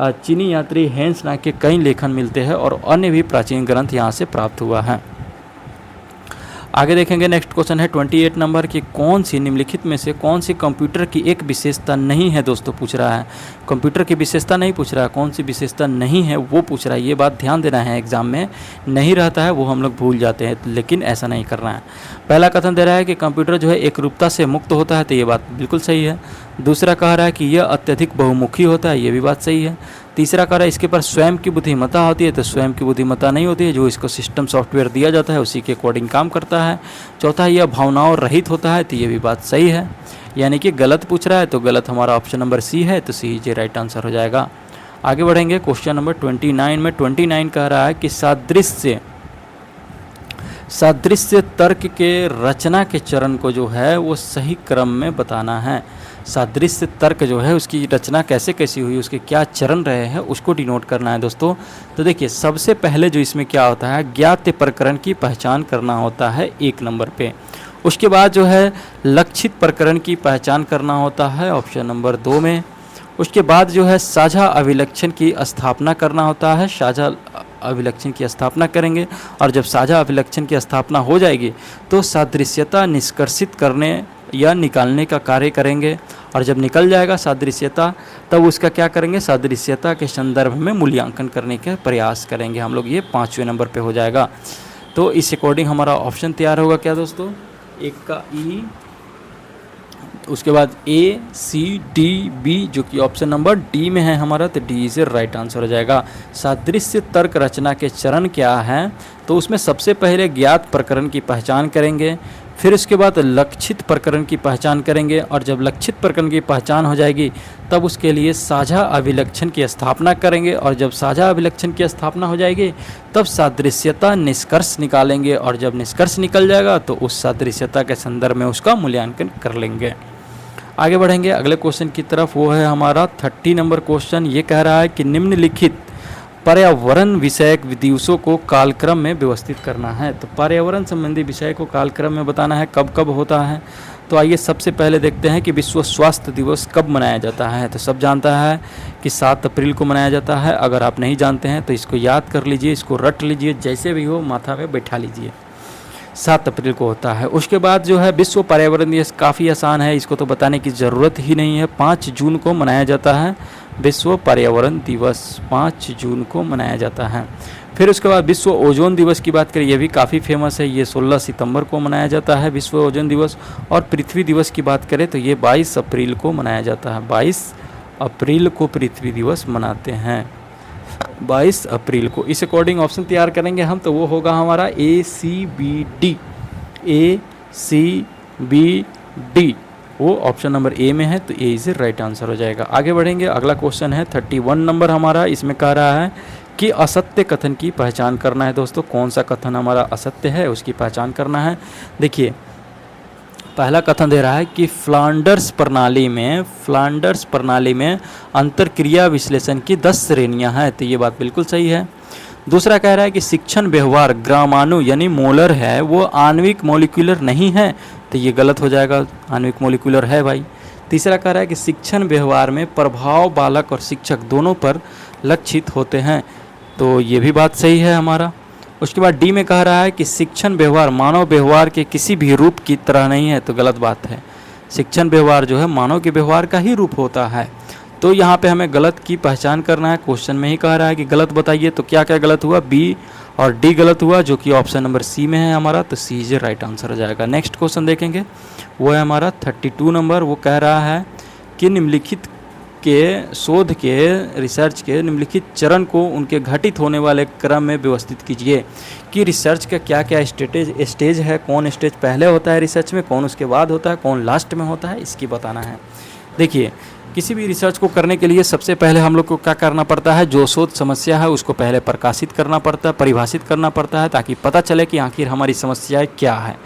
Speaker 1: चीनी यात्री हेंस नाग के कई लेखन मिलते हैं और अन्य भी प्राचीन ग्रंथ यहाँ से प्राप्त हुआ है। आगे देखेंगे नेक्स्ट क्वेश्चन है 28 नंबर की, कौन सी निम्नलिखित में से कौन सी कंप्यूटर की एक विशेषता नहीं है दोस्तों पूछ रहा है। कंप्यूटर की विशेषता नहीं पूछ रहा है, कौन सी विशेषता नहीं है वो पूछ रहा है। ये बात ध्यान देना है, एग्जाम में नहीं रहता है वो हम लोग भूल जाते हैं, लेकिन ऐसा नहीं करना है। पहला कथन दे रहा है कि कंप्यूटर जो है एकरूपता से मुक्त होता है, तो ये बात बिल्कुल सही है। दूसरा कह रहा है कि यह अत्यधिक बहुमुखी होता है, ये भी बात सही है। तीसरा कह रहा है इसके पास स्वयं की बुद्धिमत्ता होती है, तो स्वयं की बुद्धिमत्ता नहीं होती है, जो इसको सिस्टम सॉफ्टवेयर दिया जाता है उसी के अकॉर्डिंग काम करता है। चौथा यह भावनाओं रहित होता है, तो ये भी बात सही है। यानी कि गलत पूछ रहा है तो गलत हमारा ऑप्शन नंबर सी है, तो सी जे राइट आंसर हो जाएगा। आगे बढ़ेंगे क्वेश्चन नंबर 29 में। 29 कह रहा है कि सादृश्य तर्क के रचना के चरण को जो है वो सही क्रम में बताना है। सादृश्य तर्क जो है उसकी रचना कैसे कैसी हुई, उसके क्या चरण रहे हैं, उसको डिनोट करना है दोस्तों। तो देखिए सबसे पहले जो इसमें क्या होता है, ज्ञात प्रकरण की पहचान करना होता है 1 नंबर पे। उसके बाद जो है लक्षित प्रकरण की पहचान करना होता है ऑप्शन नंबर 2 में। उसके बाद जो है साझा अभिलक्षण की स्थापना करना होता है, साझा अभिलक्षण की स्थापना करेंगे, और जब साझा अभिलक्षण की स्थापना हो जाएगी तो सादृश्यता निष्कर्षित करने या निकालने का कार्य करेंगे, और जब निकल जाएगा सादृश्यता तब उसका क्या करेंगे, सादृश्यता के संदर्भ में मूल्यांकन करने के प्रयास करेंगे हम लोग। ये 5वें नंबर पे हो जाएगा। तो इस अकॉर्डिंग हमारा ऑप्शन तैयार होगा क्या दोस्तों, एक का ई, उसके बाद ACDB जो कि ऑप्शन नंबर डी में है हमारा, तो डी से राइट आंसर हो जाएगा। सादृश्य तर्क रचना के चरण क्या हैं, तो उसमें सबसे पहले ज्ञात प्रकरण की पहचान करेंगे, फिर उसके बाद लक्षित प्रकरण की पहचान करेंगे, और जब लक्षित प्रकरण की पहचान हो जाएगी तब उसके लिए साझा अभिलक्षण की स्थापना करेंगे, और जब साझा अभिलक्षण की स्थापना हो जाएगी तब सादृश्यता निष्कर्ष निकालेंगे, और जब निष्कर्ष निकल जाएगा तो उस सादृश्यता के संदर्भ में उसका मूल्यांकन कर लेंगे। आगे बढ़ेंगे अगले क्वेश्चन की तरफ, वो है हमारा 30 नंबर क्वेश्चन। ये कह रहा है कि निम्नलिखित पर्यावरण विषयक दिवसों को कालक्रम में व्यवस्थित करना है। तो पर्यावरण संबंधी विषय को कालक्रम में बताना है कब कब होता है। तो आइए सबसे पहले देखते हैं कि विश्व स्वास्थ्य दिवस कब मनाया जाता है। तो सब जानता है कि 7 अप्रैल को मनाया जाता है। अगर आप नहीं जानते हैं तो इसको याद कर लीजिए, इसको रट लीजिए, जैसे भी हो माथा पे बैठा लीजिए, 7 अप्रैल को होता है। उसके बाद जो है विश्व पर्यावरण दिवस काफ़ी आसान है, इसको तो बताने की ज़रूरत ही नहीं है। 5 जून को मनाया जाता है विश्व पर्यावरण दिवस, 5 जून को मनाया जाता है। फिर उसके बाद विश्व ओजोन दिवस की बात करें, ये भी काफ़ी फेमस है, ये 16 सितंबर को मनाया जाता है विश्व ओजोन दिवस। और पृथ्वी दिवस की बात करें तो ये 22 अप्रैल को मनाया जाता है, 22 अप्रैल को पृथ्वी दिवस मनाते हैं, 22 अप्रैल को। इस अकॉर्डिंग ऑप्शन तैयार करेंगे हम, तो वो होगा हमारा ACBD, ACBD वो ऑप्शन नंबर ए में है, तो ए इज राइट आंसर हो जाएगा। आगे बढ़ेंगे, अगला क्वेश्चन है 31 नंबर हमारा। इसमें कह रहा है कि असत्य कथन की पहचान करना है दोस्तों। कौन सा कथन हमारा असत्य है उसकी पहचान करना है। देखिए पहला कथन दे रहा है कि फ्लांडर्स प्रणाली में अंतरक्रिया विश्लेषण की 10 श्रेणियां हैं, तो ये बात बिल्कुल सही है। दूसरा कह रहा है कि शिक्षण व्यवहार ग्रामाणु यानी मोलर है, वो आणविक मॉलिक्यूलर नहीं है, तो ये गलत हो जाएगा, आणविक मॉलिक्यूलर है भाई। तीसरा कह रहा है कि शिक्षण व्यवहार में प्रभाव बालक और शिक्षक दोनों पर लक्षित होते हैं, तो ये भी बात सही है हमारा। उसके बाद डी में कह रहा है कि शिक्षण व्यवहार मानव व्यवहार के किसी भी रूप की तरह नहीं है, तो गलत बात है। शिक्षण व्यवहार जो है मानव के व्यवहार का ही रूप होता है, तो यहाँ पे हमें गलत की पहचान करना है। क्वेश्चन में ही कह रहा है कि गलत बताइए, तो क्या क्या गलत हुआ, बी और डी गलत हुआ, जो कि ऑप्शन नंबर सी में है हमारा, तो सी इज राइट आंसर हो जाएगा। नेक्स्ट क्वेश्चन देखेंगे, वो है हमारा 32 नंबर। वो कह रहा है कि निम्नलिखित के शोध के रिसर्च के निम्नलिखित चरण को उनके घटित होने वाले क्रम में व्यवस्थित कीजिए, कि रिसर्च का क्या क्या स्टेज है, कौन स्टेज पहले होता है रिसर्च में, कौन उसके बाद होता है, कौन लास्ट में होता है, इसकी बताना है। देखिए, किसी भी रिसर्च को करने के लिए सबसे पहले हम लोग को क्या करना पड़ता है, जो शोध समस्या है उसको पहले प्रकाशित करना पड़ता है, परिभाषित करना पड़ता है, ताकि पता चले कि आखिर हमारी समस्या क्या है।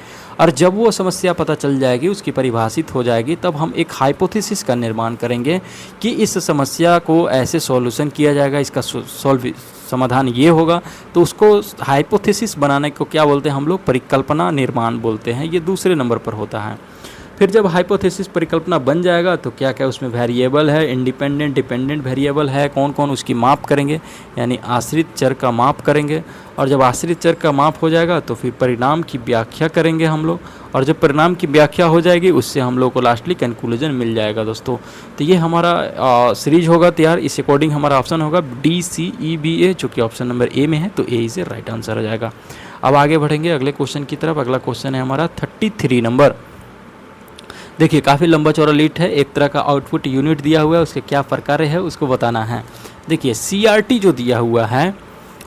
Speaker 1: और जब वो समस्या पता चल जाएगी, उसकी परिभाषित हो जाएगी, तब हम एक हाइपोथेसिस का निर्माण करेंगे कि इस समस्या को ऐसे सॉल्यूशन किया जाएगा, इसका समाधान ये होगा, तो उसको हाइपोथेसिस बनाने को क्या बोलते हैं हम लोग, परिकल्पना निर्माण बोलते हैं। ये दूसरे नंबर पर होता है। फिर जब हाइपोथेसिस परिकल्पना बन जाएगा, तो क्या क्या उसमें वेरिएबल है, इंडिपेंडेंट डिपेंडेंट वेरिएबल है, कौन कौन उसकी माप करेंगे, यानी आश्रित चर का माप करेंगे। और जब आश्रित चर का माप हो जाएगा, तो फिर परिणाम की व्याख्या करेंगे हम लोग, और जब परिणाम की व्याख्या हो जाएगी, उससे हम लोग को लास्टली कंक्लूजन मिल जाएगा दोस्तों। तो ये हमारा सीरीज होगा तैयार। इस अकॉर्डिंग हमारा ऑप्शन होगा DCEBA, जो कि ऑप्शन नंबर ए में है, तो ए इज राइट आंसर हो जाएगा। अब आगे बढ़ेंगे अगले क्वेश्चन की तरफ। अगला क्वेश्चन है हमारा 33 नंबर। देखिए, काफ़ी लंबा चौड़ा लीट है, एक तरह का आउटपुट यूनिट दिया हुआ है, उसके क्या प्रकार है उसको बताना है। देखिए, CRT जो दिया हुआ है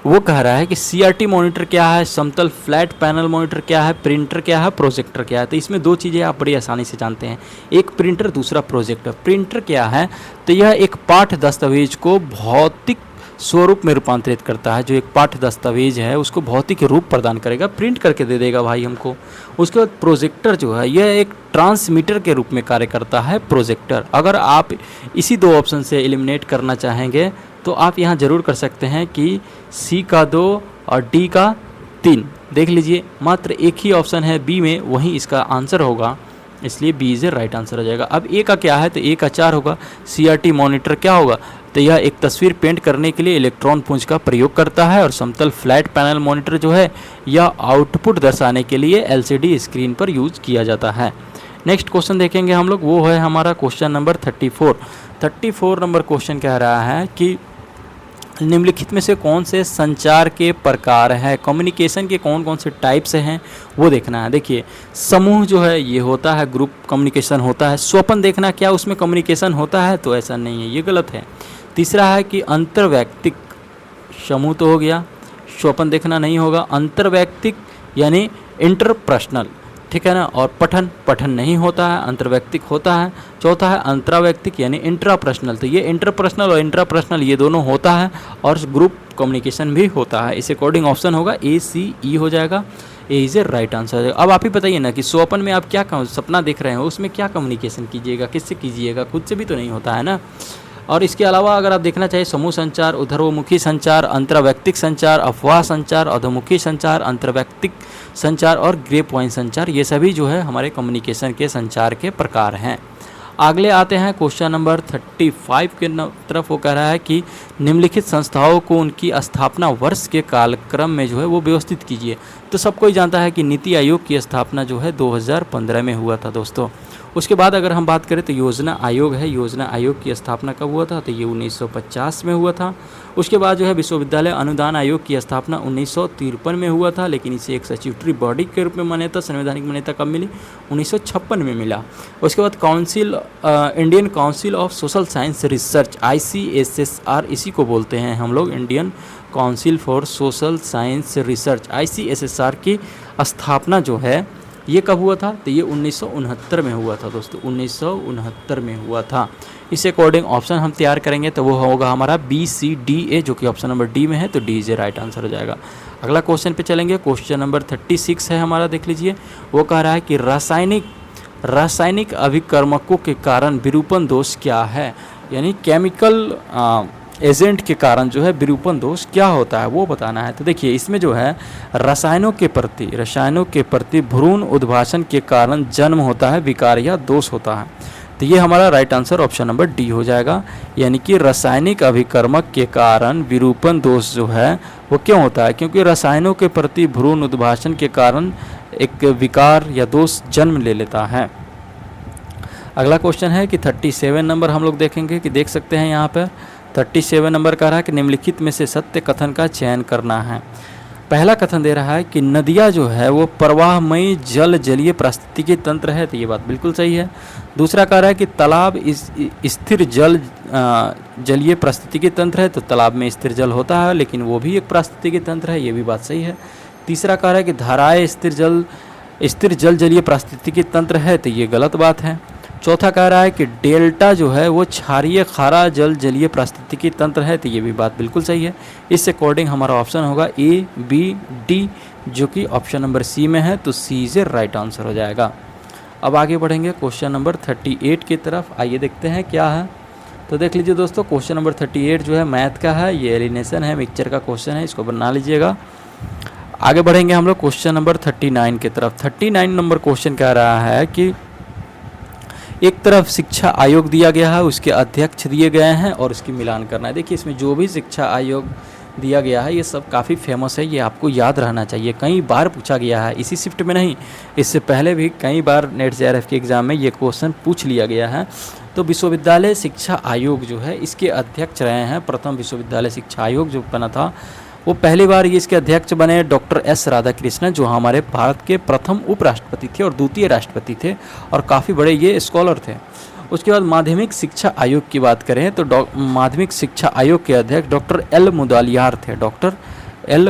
Speaker 1: वो कह रहा है कि CRT मॉनिटर क्या है, समतल फ्लैट पैनल मॉनिटर क्या है, प्रिंटर क्या है, प्रोजेक्टर क्या है। तो इसमें दो चीज़ें आप बड़ी आसानी से जानते हैं, एक प्रिंटर, दूसरा प्रोजेक्टर। प्रिंटर क्या है, तो यह एक पाठ दस्तावेज को भौतिक स्वरूप में रूपांतरित करता है। जो एक पाठ्य दस्तावेज है उसको भौतिक रूप प्रदान करेगा, प्रिंट करके दे देगा भाई हमको। उसके बाद प्रोजेक्टर जो है यह एक ट्रांसमीटर के रूप में कार्य करता है, प्रोजेक्टर। अगर आप इसी दो ऑप्शन से एलिमिनेट करना चाहेंगे तो आप यहाँ ज़रूर कर सकते हैं कि सी का 2 और डी का 3। देख लीजिए, मात्र एक ही ऑप्शन है बी में, वहीं इसका आंसर होगा, इसलिए बी इज राइट आंसर हो जाएगा। अब ए का क्या है, तो ए का 4 होगा। CRT मॉनिटर क्या होगा, तो यह एक तस्वीर पेंट करने के लिए इलेक्ट्रॉन पुंज का प्रयोग करता है। और समतल फ्लैट पैनल मॉनिटर जो है यह आउटपुट दर्शाने के लिए LCD स्क्रीन पर यूज किया जाता है। नेक्स्ट क्वेश्चन देखेंगे हम लोग, वो है हमारा क्वेश्चन नंबर 34 नंबर क्वेश्चन कह रहा है कि निम्नलिखित में से कौन से संचार के प्रकार हैं, कम्युनिकेशन के कौन कौन से टाइप्स हैं वो देखना है। देखिए, समूह जो है ये होता है, ग्रुप कम्युनिकेशन होता है। स्वपन देखना, क्या उसमें कम्युनिकेशन होता है, तो ऐसा नहीं है, ये गलत है। तीसरा है कि अंतर्वैयक्तिक, समूह तो हो गया, स्वपन देखना नहीं होगा। अंतर्वैयक्तिक यानी इंटरपर्सनल, ठीक है ना। और पठन नहीं होता है, अंतर्वैयक्तिक होता है। चौथा है अंतरावैयक्तिक यानी इंट्रापर्सनल, तो ये इंटरपर्सनल और इंट्रापर्सनल ये दोनों होता है, और ग्रुप कम्युनिकेशन भी होता है। इस अकॉर्डिंग ऑप्शन होगा ACE हो जाएगा, ए इज ए राइट आंसर। अब आप ही बताइए ना कि स्वप्न में आप क्या सपना देख रहे हो, उसमें क्या कम्युनिकेशन कीजिएगा, किससे कीजिएगा, खुद से भी तो नहीं होता है ना। और इसके अलावा अगर आप देखना चाहिए, समूह संचार, उधरमुखी संचार, अंतर्वैयक्तिक संचार, अफवाह संचार, अधोमुखी संचार, अंतर्वैयक्तिक संचार और ग्रेप वाइन संचार, ये सभी जो है हमारे कम्युनिकेशन के संचार के प्रकार हैं। अगले आते हैं क्वेश्चन नंबर 35 के तरफ। वो कह रहा है कि निम्नलिखित संस्थाओं को उनकी स्थापना वर्ष के कालक्रम में जो है वो व्यवस्थित कीजिए। तो सब कोई जानता है कि नीति आयोग की स्थापना जो है 2015 में हुआ था दोस्तों। उसके बाद अगर हम बात करें तो योजना आयोग है, योजना आयोग की स्थापना कब हुआ था, तो ये 1950 में हुआ था। उसके बाद जो है विश्वविद्यालय अनुदान आयोग की स्थापना 1953 में हुआ था, लेकिन इसे एक स्टैट्यूटरी बॉडी के रूप में मान्यता, संवैधानिक मान्यता कब मिली, 1956 में मिला। उसके बाद Indian council of social science research, ICSSR, इसी को बोलते हैं हम लोग, Indian council for social science research, ICSSR की स्थापना जो है ये कब हुआ था, तो ये 1969 में हुआ था दोस्तों, 1969 में हुआ था। इस अकॉर्डिंग ऑप्शन हम तैयार करेंगे तो वो होगा हमारा BCDA, जो कि ऑप्शन नंबर डी में है, तो डी इज राइट आंसर हो जाएगा। अगला क्वेश्चन पे चलेंगे, क्वेश्चन नंबर 36 है हमारा, देख लीजिए। वो कह रहा है कि रासायनिक अभिकर्मकों के कारण विरूपण दोष क्या है, यानी केमिकल एजेंट के कारण जो है विरूपण दोष क्या होता है वो बताना है। तो देखिए इसमें जो है रसायनों के प्रति भ्रूण उद्भाषण के कारण जन्म होता है, विकार या दोष होता है। तो ये हमारा right answer option number D हो जाएगा, यानी कि रासायनिक अभिकर्मक के कारण विरूपण दोष जो है वो क्यों होता है, क्योंकि रसायनों के प्रति भ्रूण उद्भाषण के कारण एक विकार या दोष जन्म ले लेता है। अगला क्वेश्चन है कि 37 नंबर हम लोग देखेंगे कि देख सकते हैं यहाँ पर 37 नंबर कह रहा है कि निम्नलिखित में से सत्य कथन का चयन करना है। पहला कथन दे रहा है कि नदियाँ जो है वो प्रवाहमयी जलीय पारिस्थितिकी तंत्र है, तो ये बात बिल्कुल सही है। दूसरा कह रहा है कि तालाब स्थिर जलीय पारिस्थितिकी तंत्र है, तो तालाब में स्थिर जल होता है लेकिन वो भी एक पारिस्थितिकी तंत्र है, ये भी बात सही है। तीसरा कह रहा है कि धाराएं स्थिर जलीय पारिस्थितिकी तंत्र है, तो ये गलत बात है। चौथा कह रहा है कि डेल्टा जो है वो क्षारीय खारा जलीय पारिस्थितिकी तंत्र है, तो ये भी बात बिल्कुल सही है। इस अकॉर्डिंग हमारा ऑप्शन होगा ए, बी, डी, जो कि ऑप्शन नंबर सी में है, तो सी इज ए राइट आंसर हो जाएगा। अब आगे बढ़ेंगे क्वेश्चन नंबर 38 की तरफ। आइए देखते हैं क्या है। तो देख लीजिए दोस्तों, क्वेश्चन नंबर 38 जो है मैथ का है, ये एलिनेशन है, मिक्सचर का क्वेश्चन है, इसको बना लीजिएगा। आगे बढ़ेंगे हम लोग क्वेश्चन नंबर 39 की तरफ। 39 नंबर क्वेश्चन कह रहा है कि एक तरफ शिक्षा आयोग दिया गया है, उसके अध्यक्ष दिए गए हैं और उसकी मिलान करना है। देखिए इसमें जो भी शिक्षा आयोग दिया गया है ये सब काफ़ी फेमस है, ये आपको याद रहना चाहिए, कई बार पूछा गया है, इसी शिफ्ट में नहीं, इससे पहले भी कई बार नेट जेआरएफ के एग्ज़ाम में ये क्वेश्चन पूछ लिया गया है। तो विश्वविद्यालय शिक्षा आयोग जो है इसके अध्यक्ष रहे हैं, प्रथम विश्वविद्यालय शिक्षा आयोग जो बना था वो पहली बार ये इसके अध्यक्ष बने डॉक्टर एस राधाकृष्णन, जो हमारे भारत के प्रथम उपराष्ट्रपति थे और द्वितीय राष्ट्रपति थे और काफ़ी बड़े ये स्कॉलर थे। उसके बाद माध्यमिक शिक्षा आयोग की बात करें तो माध्यमिक शिक्षा आयोग के अध्यक्ष डॉक्टर एल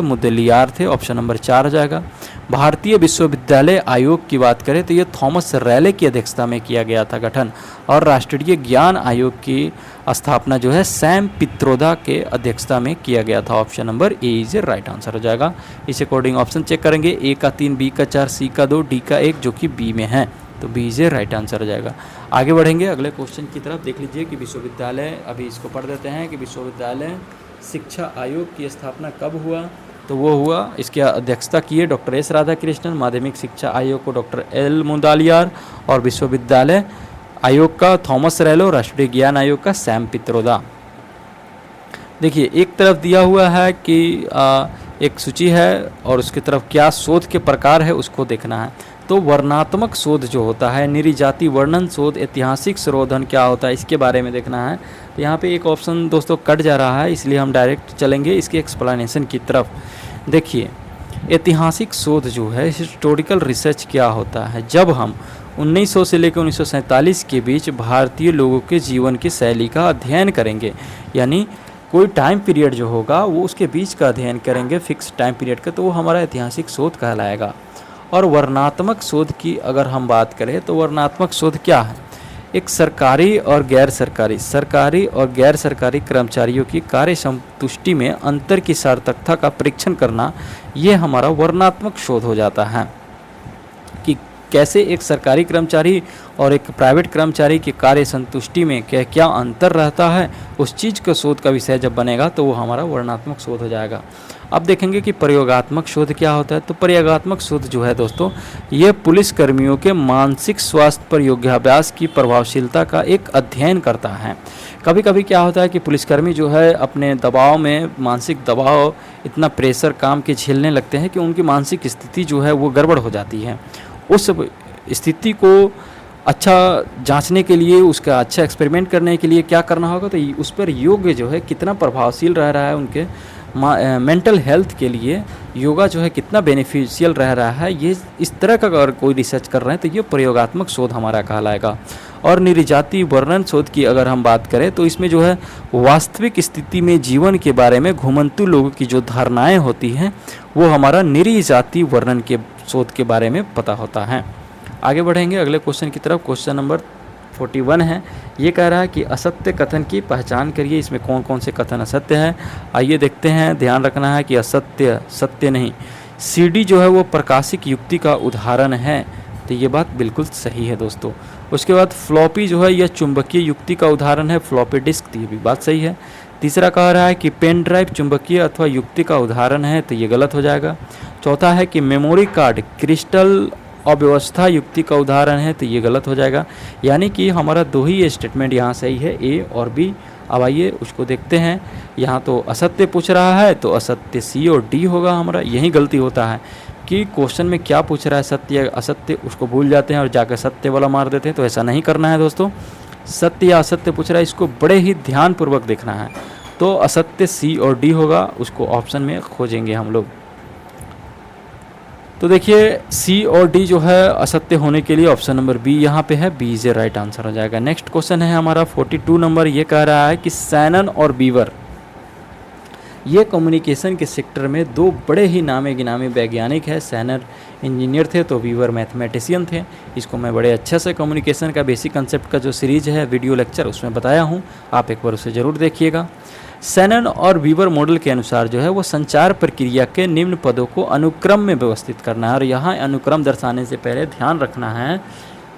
Speaker 1: मुदलियार थे, ऑप्शन नंबर 4 हो जाएगा। भारतीय विश्वविद्यालय आयोग की बात करें तो ये थॉमस रैले की अध्यक्षता में किया गया था गठन, और राष्ट्रीय ज्ञान आयोग की स्थापना जो है सैम पित्रोदा के अध्यक्षता में किया गया था, option number A is a right answer हो जाएगा। इस अकॉर्डिंग ऑप्शन चेक करेंगे, ए का 3, बी का 4, सी का 2, डी का 1, जो कि बी में है, तो B is a right answer हो जाएगा। आगे बढ़ेंगे अगले क्वेश्चन की तरफ। देख लीजिए कि विश्वविद्यालय, अभी इसको पढ़ देते हैं कि विश्वविद्यालय शिक्षा आयोग की स्थापना कब हुआ, तो वो हुआ, इसकी अध्यक्षता किए डॉक्टर एस राधाकृष्णन, माध्यमिक शिक्षा आयोग को डॉक्टर एल मुदलियार और विश्वविद्यालय आयोग का थॉमस रैलो, राष्ट्रीय ज्ञान आयोग का सैम पित्रोदा। देखिए एक तरफ दिया हुआ है कि एक सूची है और उसकी तरफ क्या शोध के प्रकार है उसको देखना है। तो वर्णनात्मक शोध जो होता है, निरीजाति वर्णन शोध, ऐतिहासिक संशोधन क्या होता है इसके बारे में देखना है। तो यहाँ पे एक ऑप्शन दोस्तों कट जा रहा है, इसलिए हम डायरेक्ट चलेंगे इसके एक्सप्लेनेशन की तरफ। देखिए ऐतिहासिक शोध जो है, हिस्टोरिकल रिसर्च क्या होता है, जब हम 1900 से लेकर 1947 के बीच भारतीय लोगों के जीवन की शैली का अध्ययन करेंगे, यानी कोई टाइम पीरियड जो होगा वो उसके बीच का अध्ययन करेंगे, फिक्स टाइम पीरियड का, तो वो हमारा ऐतिहासिक शोध कहलाएगा। और वर्णनात्मक शोध की अगर हम बात करें तो वर्णनात्मक शोध क्या है, एक सरकारी और गैर सरकारी कर्मचारियों की कार्य संतुष्टि में अंतर की सार्थकता का परीक्षण करना, ये हमारा वर्णनात्मक शोध हो जाता है कि कैसे एक सरकारी कर्मचारी और एक प्राइवेट कर्मचारी की कार्य संतुष्टि में क्या अंतर रहता है, उस चीज़ का शोध का विषय जब बनेगा तो वो हमारा वर्णनात्मक शोध हो जाएगा। अब देखेंगे कि प्रयोगात्मक शोध क्या होता है। तो प्रयोगात्मक शोध जो है दोस्तों, ये पुलिस कर्मियों के मानसिक स्वास्थ्य पर योगाभ्यास की प्रभावशीलता का एक अध्ययन करता है। कभी कभी क्या होता है कि पुलिसकर्मी जो है अपने दबाव में, मानसिक दबाव, इतना प्रेशर काम के झेलने लगते हैं कि उनकी मानसिक स्थिति जो है वो गड़बड़ हो जाती है। उस स्थिति को अच्छा जांचने के लिए, उसका अच्छा एक्सपेरिमेंट करने के लिए क्या करना होगा, तो उस पर योग जो है कितना प्रभावशील रह रहा है, उनके मेंटल हेल्थ के लिए योगा जो है कितना बेनिफिशियल रह रहा है, ये इस तरह का अगर कोई रिसर्च कर रहे हैं तो ये प्रयोगात्मक शोध हमारा कहलाएगा। और निरीजाति वर्णन शोध की अगर हम बात करें तो इसमें जो है वास्तविक स्थिति में जीवन के बारे में घुमंतु लोगों की जो धारणाएं होती हैं वो हमारा निरीजाति वर्णन के शोध के बारे में पता होता है। आगे बढ़ेंगे अगले क्वेश्चन की तरफ। क्वेश्चन नंबर 41 है, ये कह रहा है कि असत्य कथन की पहचान करिए। इसमें कौन कौन से कथन असत्य हैं, आइए देखते हैं। ध्यान रखना है कि असत्य सत्य नहीं। सीडी जो है वो प्रकाशिक युक्ति का उदाहरण है, तो ये बात बिल्कुल सही है दोस्तों। उसके बाद फ्लॉपी जो है यह चुंबकीय युक्ति का उदाहरण है, फ्लॉपी डिस्क, तो ये भी बात सही है। तीसरा कह रहा है कि पेन ड्राइव चुंबकीय अथवा युक्ति का उदाहरण है, तो ये गलत हो जाएगा। चौथा है कि मेमोरी कार्ड क्रिस्टल अव्यवस्था युक्ति का उदाहरण है, तो ये गलत हो जाएगा। यानी कि हमारा दो ही स्टेटमेंट यहाँ सही है, ए और बी। अब आइए उसको देखते हैं। यहाँ तो असत्य पूछ रहा है, तो असत्य सी और डी होगा हमारा। यही गलती होता है कि क्वेश्चन में क्या पूछ रहा है, सत्य या असत्य, उसको भूल जाते हैं और जाकर सत्य वाला मार देते हैं। तो ऐसा नहीं करना है दोस्तों। सत्य या असत्य पूछ रहा है, इसको बड़े ही ध्यानपूर्वक देखना है। तो असत्य सी और डी होगा, उसको ऑप्शन में खोजेंगे हम लोग। तो देखिए सी और डी जो है असत्य होने के लिए ऑप्शन नंबर बी यहाँ पे है, B is a right answer हो जाएगा। नेक्स्ट क्वेश्चन है हमारा 42 नंबर। ये कह रहा है कि शैनन और बीवर ये कम्युनिकेशन के सेक्टर में दो बड़े ही नामे गिनामी वैज्ञानिक है। शैनन इंजीनियर थे तो बीवर मैथमेटिशियन थे। इसको मैं बड़े अच्छे से कम्युनिकेशन का बेसिक कंसेप्ट का जो सीरीज है वीडियो लेक्चर उसमें बताया हूँ, आप एक बार उसे ज़रूर देखिएगा। शैनन और बीवर मॉडल के अनुसार जो है वो संचार प्रक्रिया के निम्न पदों को अनुक्रम में व्यवस्थित करना है। और यहाँ अनुक्रम दर्शाने से पहले ध्यान रखना है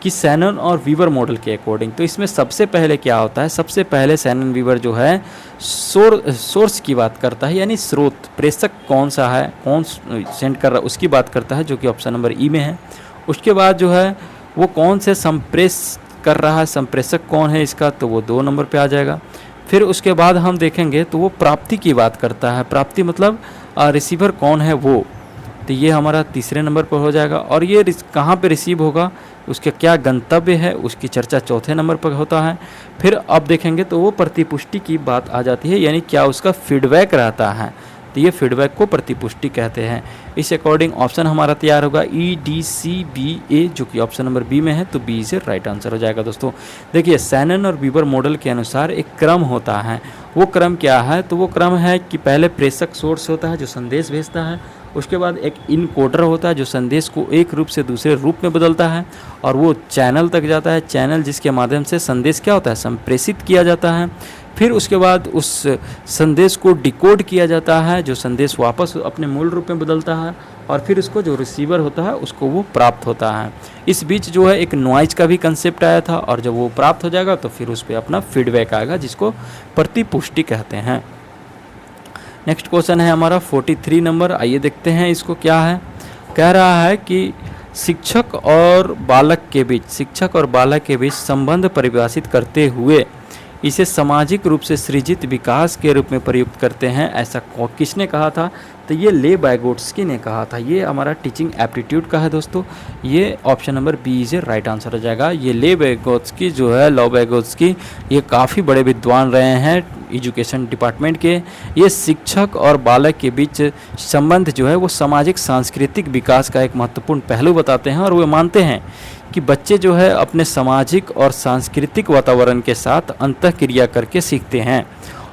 Speaker 1: कि शैनन और बीवर मॉडल के अकॉर्डिंग, तो इसमें सबसे पहले क्या होता है, सबसे पहले शैनन बीवर जो है सोर्स की बात करता है, यानी स्रोत, प्रेषक कौन सा है, कौन सेंड कर रहा है उसकी बात करता है, जो कि ऑप्शन नंबर ई में है। उसके बाद जो है वो कौन से संप्रेष कर रहा है, संप्रेषक कौन है इसका, तो वो 2 नंबर पे आ जाएगा। फिर उसके बाद हम देखेंगे तो वो प्राप्ति की बात करता है, प्राप्ति मतलब रिसीवर कौन है वो, तो ये हमारा तीसरे नंबर पर हो जाएगा। और ये कहाँ पे रिसीव होगा, उसका क्या गंतव्य है, उसकी चर्चा चौथे नंबर पर होता है। फिर अब देखेंगे तो वो प्रतिपुष्टि की बात आ जाती है, यानी क्या उसका फीडबैक रहता है, तो ये फीडबैक को प्रतिपुष्टि कहते हैं। इस अकॉर्डिंग ऑप्शन हमारा तैयार होगा ई डी सी बी ए, जो कि ऑप्शन नंबर बी में है, तो बी से राइट आंसर हो जाएगा दोस्तों। देखिए शैनन और बीवर मॉडल के अनुसार एक क्रम होता है, वो क्रम क्या है, तो वो क्रम है कि पहले प्रेषक सोर्स होता है जो संदेश भेजता है, उसके बाद एक इनकोडर होता है जो संदेश को एक रूप से दूसरे रूप में बदलता है, और वो चैनल तक जाता है, चैनल जिसके माध्यम से संदेश क्या होता है, संप्रेषित किया जाता है। फिर उसके बाद उस संदेश को डिकोड किया जाता है, जो संदेश वापस अपने मूल रूप में बदलता है, और फिर उसको जो रिसीवर होता है उसको वो प्राप्त होता है। इस बीच जो है एक नॉइज का भी कंसेप्ट आया था, और जब वो प्राप्त हो जाएगा तो फिर उस पर अपना फीडबैक आएगा, जिसको प्रतिपुष्टि कहते हैं। नेक्स्ट क्वेश्चन है हमारा 43 नंबर। आइए देखते हैं इसको क्या है। कह रहा है कि शिक्षक और बालक के बीच संबंध परिभाषित करते हुए इसे सामाजिक रूप से सृजित विकास के रूप में प्रयुक्त करते हैं, ऐसा किसने कहा था, तो ये ले वाइगोत्स्की ने कहा था। ये हमारा टीचिंग एप्टीट्यूड का है दोस्तों, ये option number B is right answer हो जाएगा। ये ले वाइगोत्स्की जो है, लॉ वाइगोत्स्की, ये काफ़ी बड़े विद्वान रहे हैं एजुकेशन डिपार्टमेंट के। ये शिक्षक और बालक के बीच संबंध जो है वो सामाजिक सांस्कृतिक विकास का एक महत्वपूर्ण पहलू बताते हैं, और वे मानते हैं कि बच्चे जो है अपने सामाजिक और सांस्कृतिक वातावरण के साथ अंतःक्रिया करके सीखते हैं,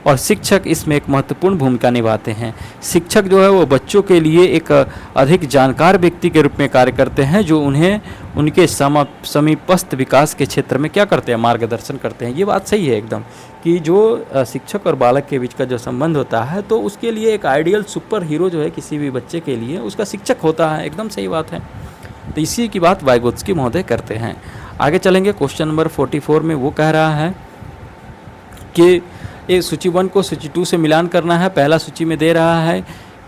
Speaker 1: और शिक्षक इसमें एक महत्वपूर्ण भूमिका निभाते हैं। शिक्षक जो है वो बच्चों के लिए एक अधिक जानकार व्यक्ति के रूप में कार्य करते हैं, जो उन्हें उनके समीपस्थ विकास के क्षेत्र में क्या करते हैं, मार्गदर्शन करते हैं। ये बात सही है एकदम, कि जो शिक्षक और बालक के बीच का जो संबंध होता है, तो उसके लिए एक आइडियल सुपर हीरो जो है किसी भी बच्चे के लिए उसका शिक्षक होता है। एकदम सही बात है, तो इसी की बात वाइगोत्स्की महोदय करते हैं। आगे चलेंगे क्वेश्चन नंबर 44 में। वो कह रहा है कि ये सूची 1 को सूची 2 से मिलान करना है। पहला सूची में दे रहा है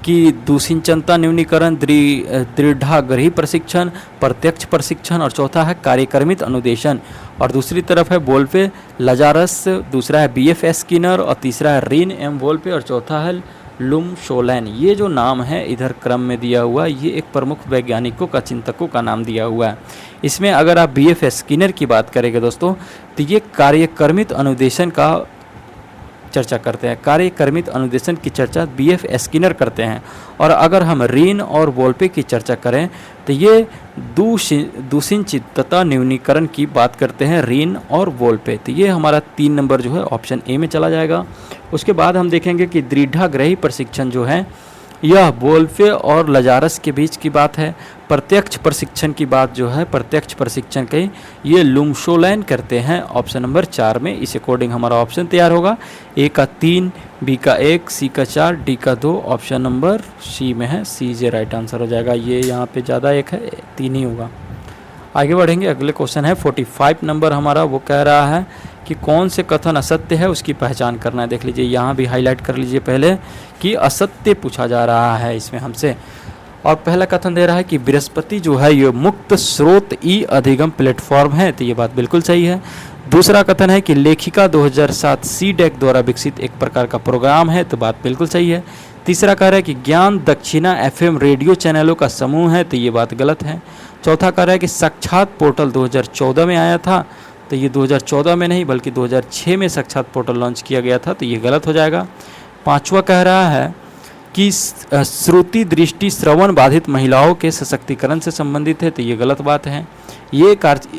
Speaker 1: कि दूषिंचनता न्यूनीकरण, दृढ़ाग्रही प्रशिक्षण, प्रत्यक्ष प्रशिक्षण, और चौथा है कार्यक्रमित अनुदेशन। और दूसरी तरफ है वोल्फे लजारस, दूसरा है BF स्किनर, और तीसरा है रीन एम वोल्फे, और चौथा है लुम शोलैन। ये जो नाम है इधर क्रम में दिया हुआ, ये एक प्रमुख वैज्ञानिकों का, चिंतकों का नाम दिया हुआ है। इसमें अगर आप BF स्किनर की बात करेंगे दोस्तों, तो ये कार्यक्रमित अनुदेशन का चर्चा करते हैं, कार्यक्रमित अनुदेशन की चर्चा BF स्किनर करते हैं। और अगर हम रीन और वोल्फे की चर्चा करें तो ये दूषिंचितता न्यूनीकरण की बात करते हैं, रीन और वोल्फे। तो ये हमारा 3 नंबर जो है ऑप्शन ए में चला जाएगा। उसके बाद हम देखेंगे कि दृढ़ाग्रही प्रशिक्षण जो है यह वोल्फे और लजारस के बीच की बात है। प्रत्यक्ष प्रशिक्षण की बात जो है, प्रत्यक्ष प्रशिक्षण के ये लुमशोलैन करते हैं ऑप्शन नंबर 4 में। इस अकॉर्डिंग हमारा ऑप्शन तैयार होगा, ए का 3, बी का 1, सी का 4, डी का 2, ऑप्शन नंबर सी में है, सी जे राइट आंसर हो जाएगा। ये यहाँ पे ज़्यादा 1 है, 3 ही होगा। आगे बढ़ेंगे, अगले क्वेश्चन है 45 नंबर हमारा। वो कह रहा है कि कौन से कथन असत्य है उसकी पहचान करना है। देख लीजिए यहाँ भी हाईलाइट कर लीजिए पहले कि असत्य पूछा जा रहा है इसमें हमसे। और पहला कथन दे रहा है कि बृहस्पति जो है ये मुक्त स्रोत ई अधिगम प्लेटफॉर्म है, तो ये बात बिल्कुल सही है। दूसरा कथन है कि लेखिका 2007 CDAC द्वारा विकसित एक प्रकार का प्रोग्राम है, तो बात बिल्कुल सही है। तीसरा कह रहा है कि ज्ञान दक्षिणा FM रेडियो चैनलों का समूह है, तो ये बात गलत है। चौथा कह रहा है कि साक्षात पोर्टल 2014 में आया था, तो ये 2014 में नहीं बल्कि 2006 में साक्षात पोर्टल लॉन्च किया गया था, तो ये गलत हो जाएगा। पांचवा कह रहा है कि श्रुति दृष्टि श्रवण बाधित महिलाओं के सशक्तिकरण से संबंधित है, तो ये गलत बात है। ये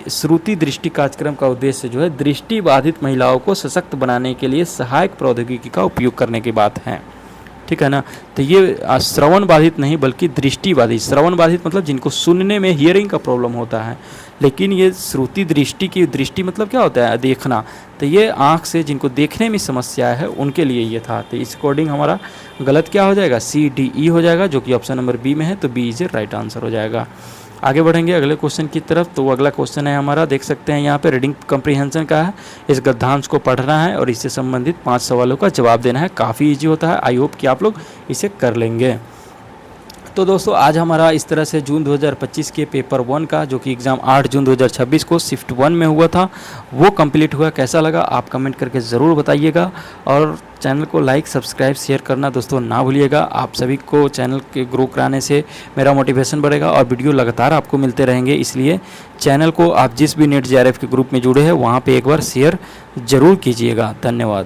Speaker 1: श्रुति दृष्टि कार्यक्रम का उद्देश्य जो है दृष्टि बाधित महिलाओं को सशक्त बनाने के लिए सहायक प्रौद्योगिकी का उपयोग करने की बात है, ठीक है ना। तो ये श्रवण बाधित नहीं बल्कि दृष्टि बाधित, श्रवण बाधित मतलब जिनको सुनने में हियरिंग का प्रॉब्लम होता है, लेकिन ये श्रुति दृष्टि की दृष्टि मतलब क्या होता है, देखना, तो ये आँख से जिनको देखने में समस्या है उनके लिए ये था। तो इस अकॉर्डिंग हमारा गलत क्या हो जाएगा, CDE हो जाएगा, जो कि ऑप्शन नंबर B में है, तो B is a right answer हो जाएगा। आगे बढ़ेंगे अगले क्वेश्चन की तरफ। तो अगला क्वेश्चन है हमारा, देख सकते हैं यहाँ पे रीडिंग कम्प्रीहेंशन का है। इस गद्यांश को पढ़ना है और इससे संबंधित 5 सवालों का जवाब देना है। काफ़ी इजी होता है, आई होप कि आप लोग इसे कर लेंगे। तो दोस्तों आज हमारा इस तरह से जून 2025 के पेपर 1 का, जो कि एग्ज़ाम 8 जून 2026 को शिफ्ट 1 में हुआ था, वो कंप्लीट हुआ। कैसा लगा आप कमेंट करके ज़रूर बताइएगा, और चैनल को लाइक सब्सक्राइब शेयर करना दोस्तों ना भूलिएगा। आप सभी को चैनल के ग्रो कराने से मेरा मोटिवेशन बढ़ेगा और वीडियो लगातार आपको मिलते रहेंगे, इसलिए चैनल को आप जिस भी नेट JRF के ग्रुप में जुड़े हैं वहाँ पर एक बार शेयर ज़रूर कीजिएगा। धन्यवाद।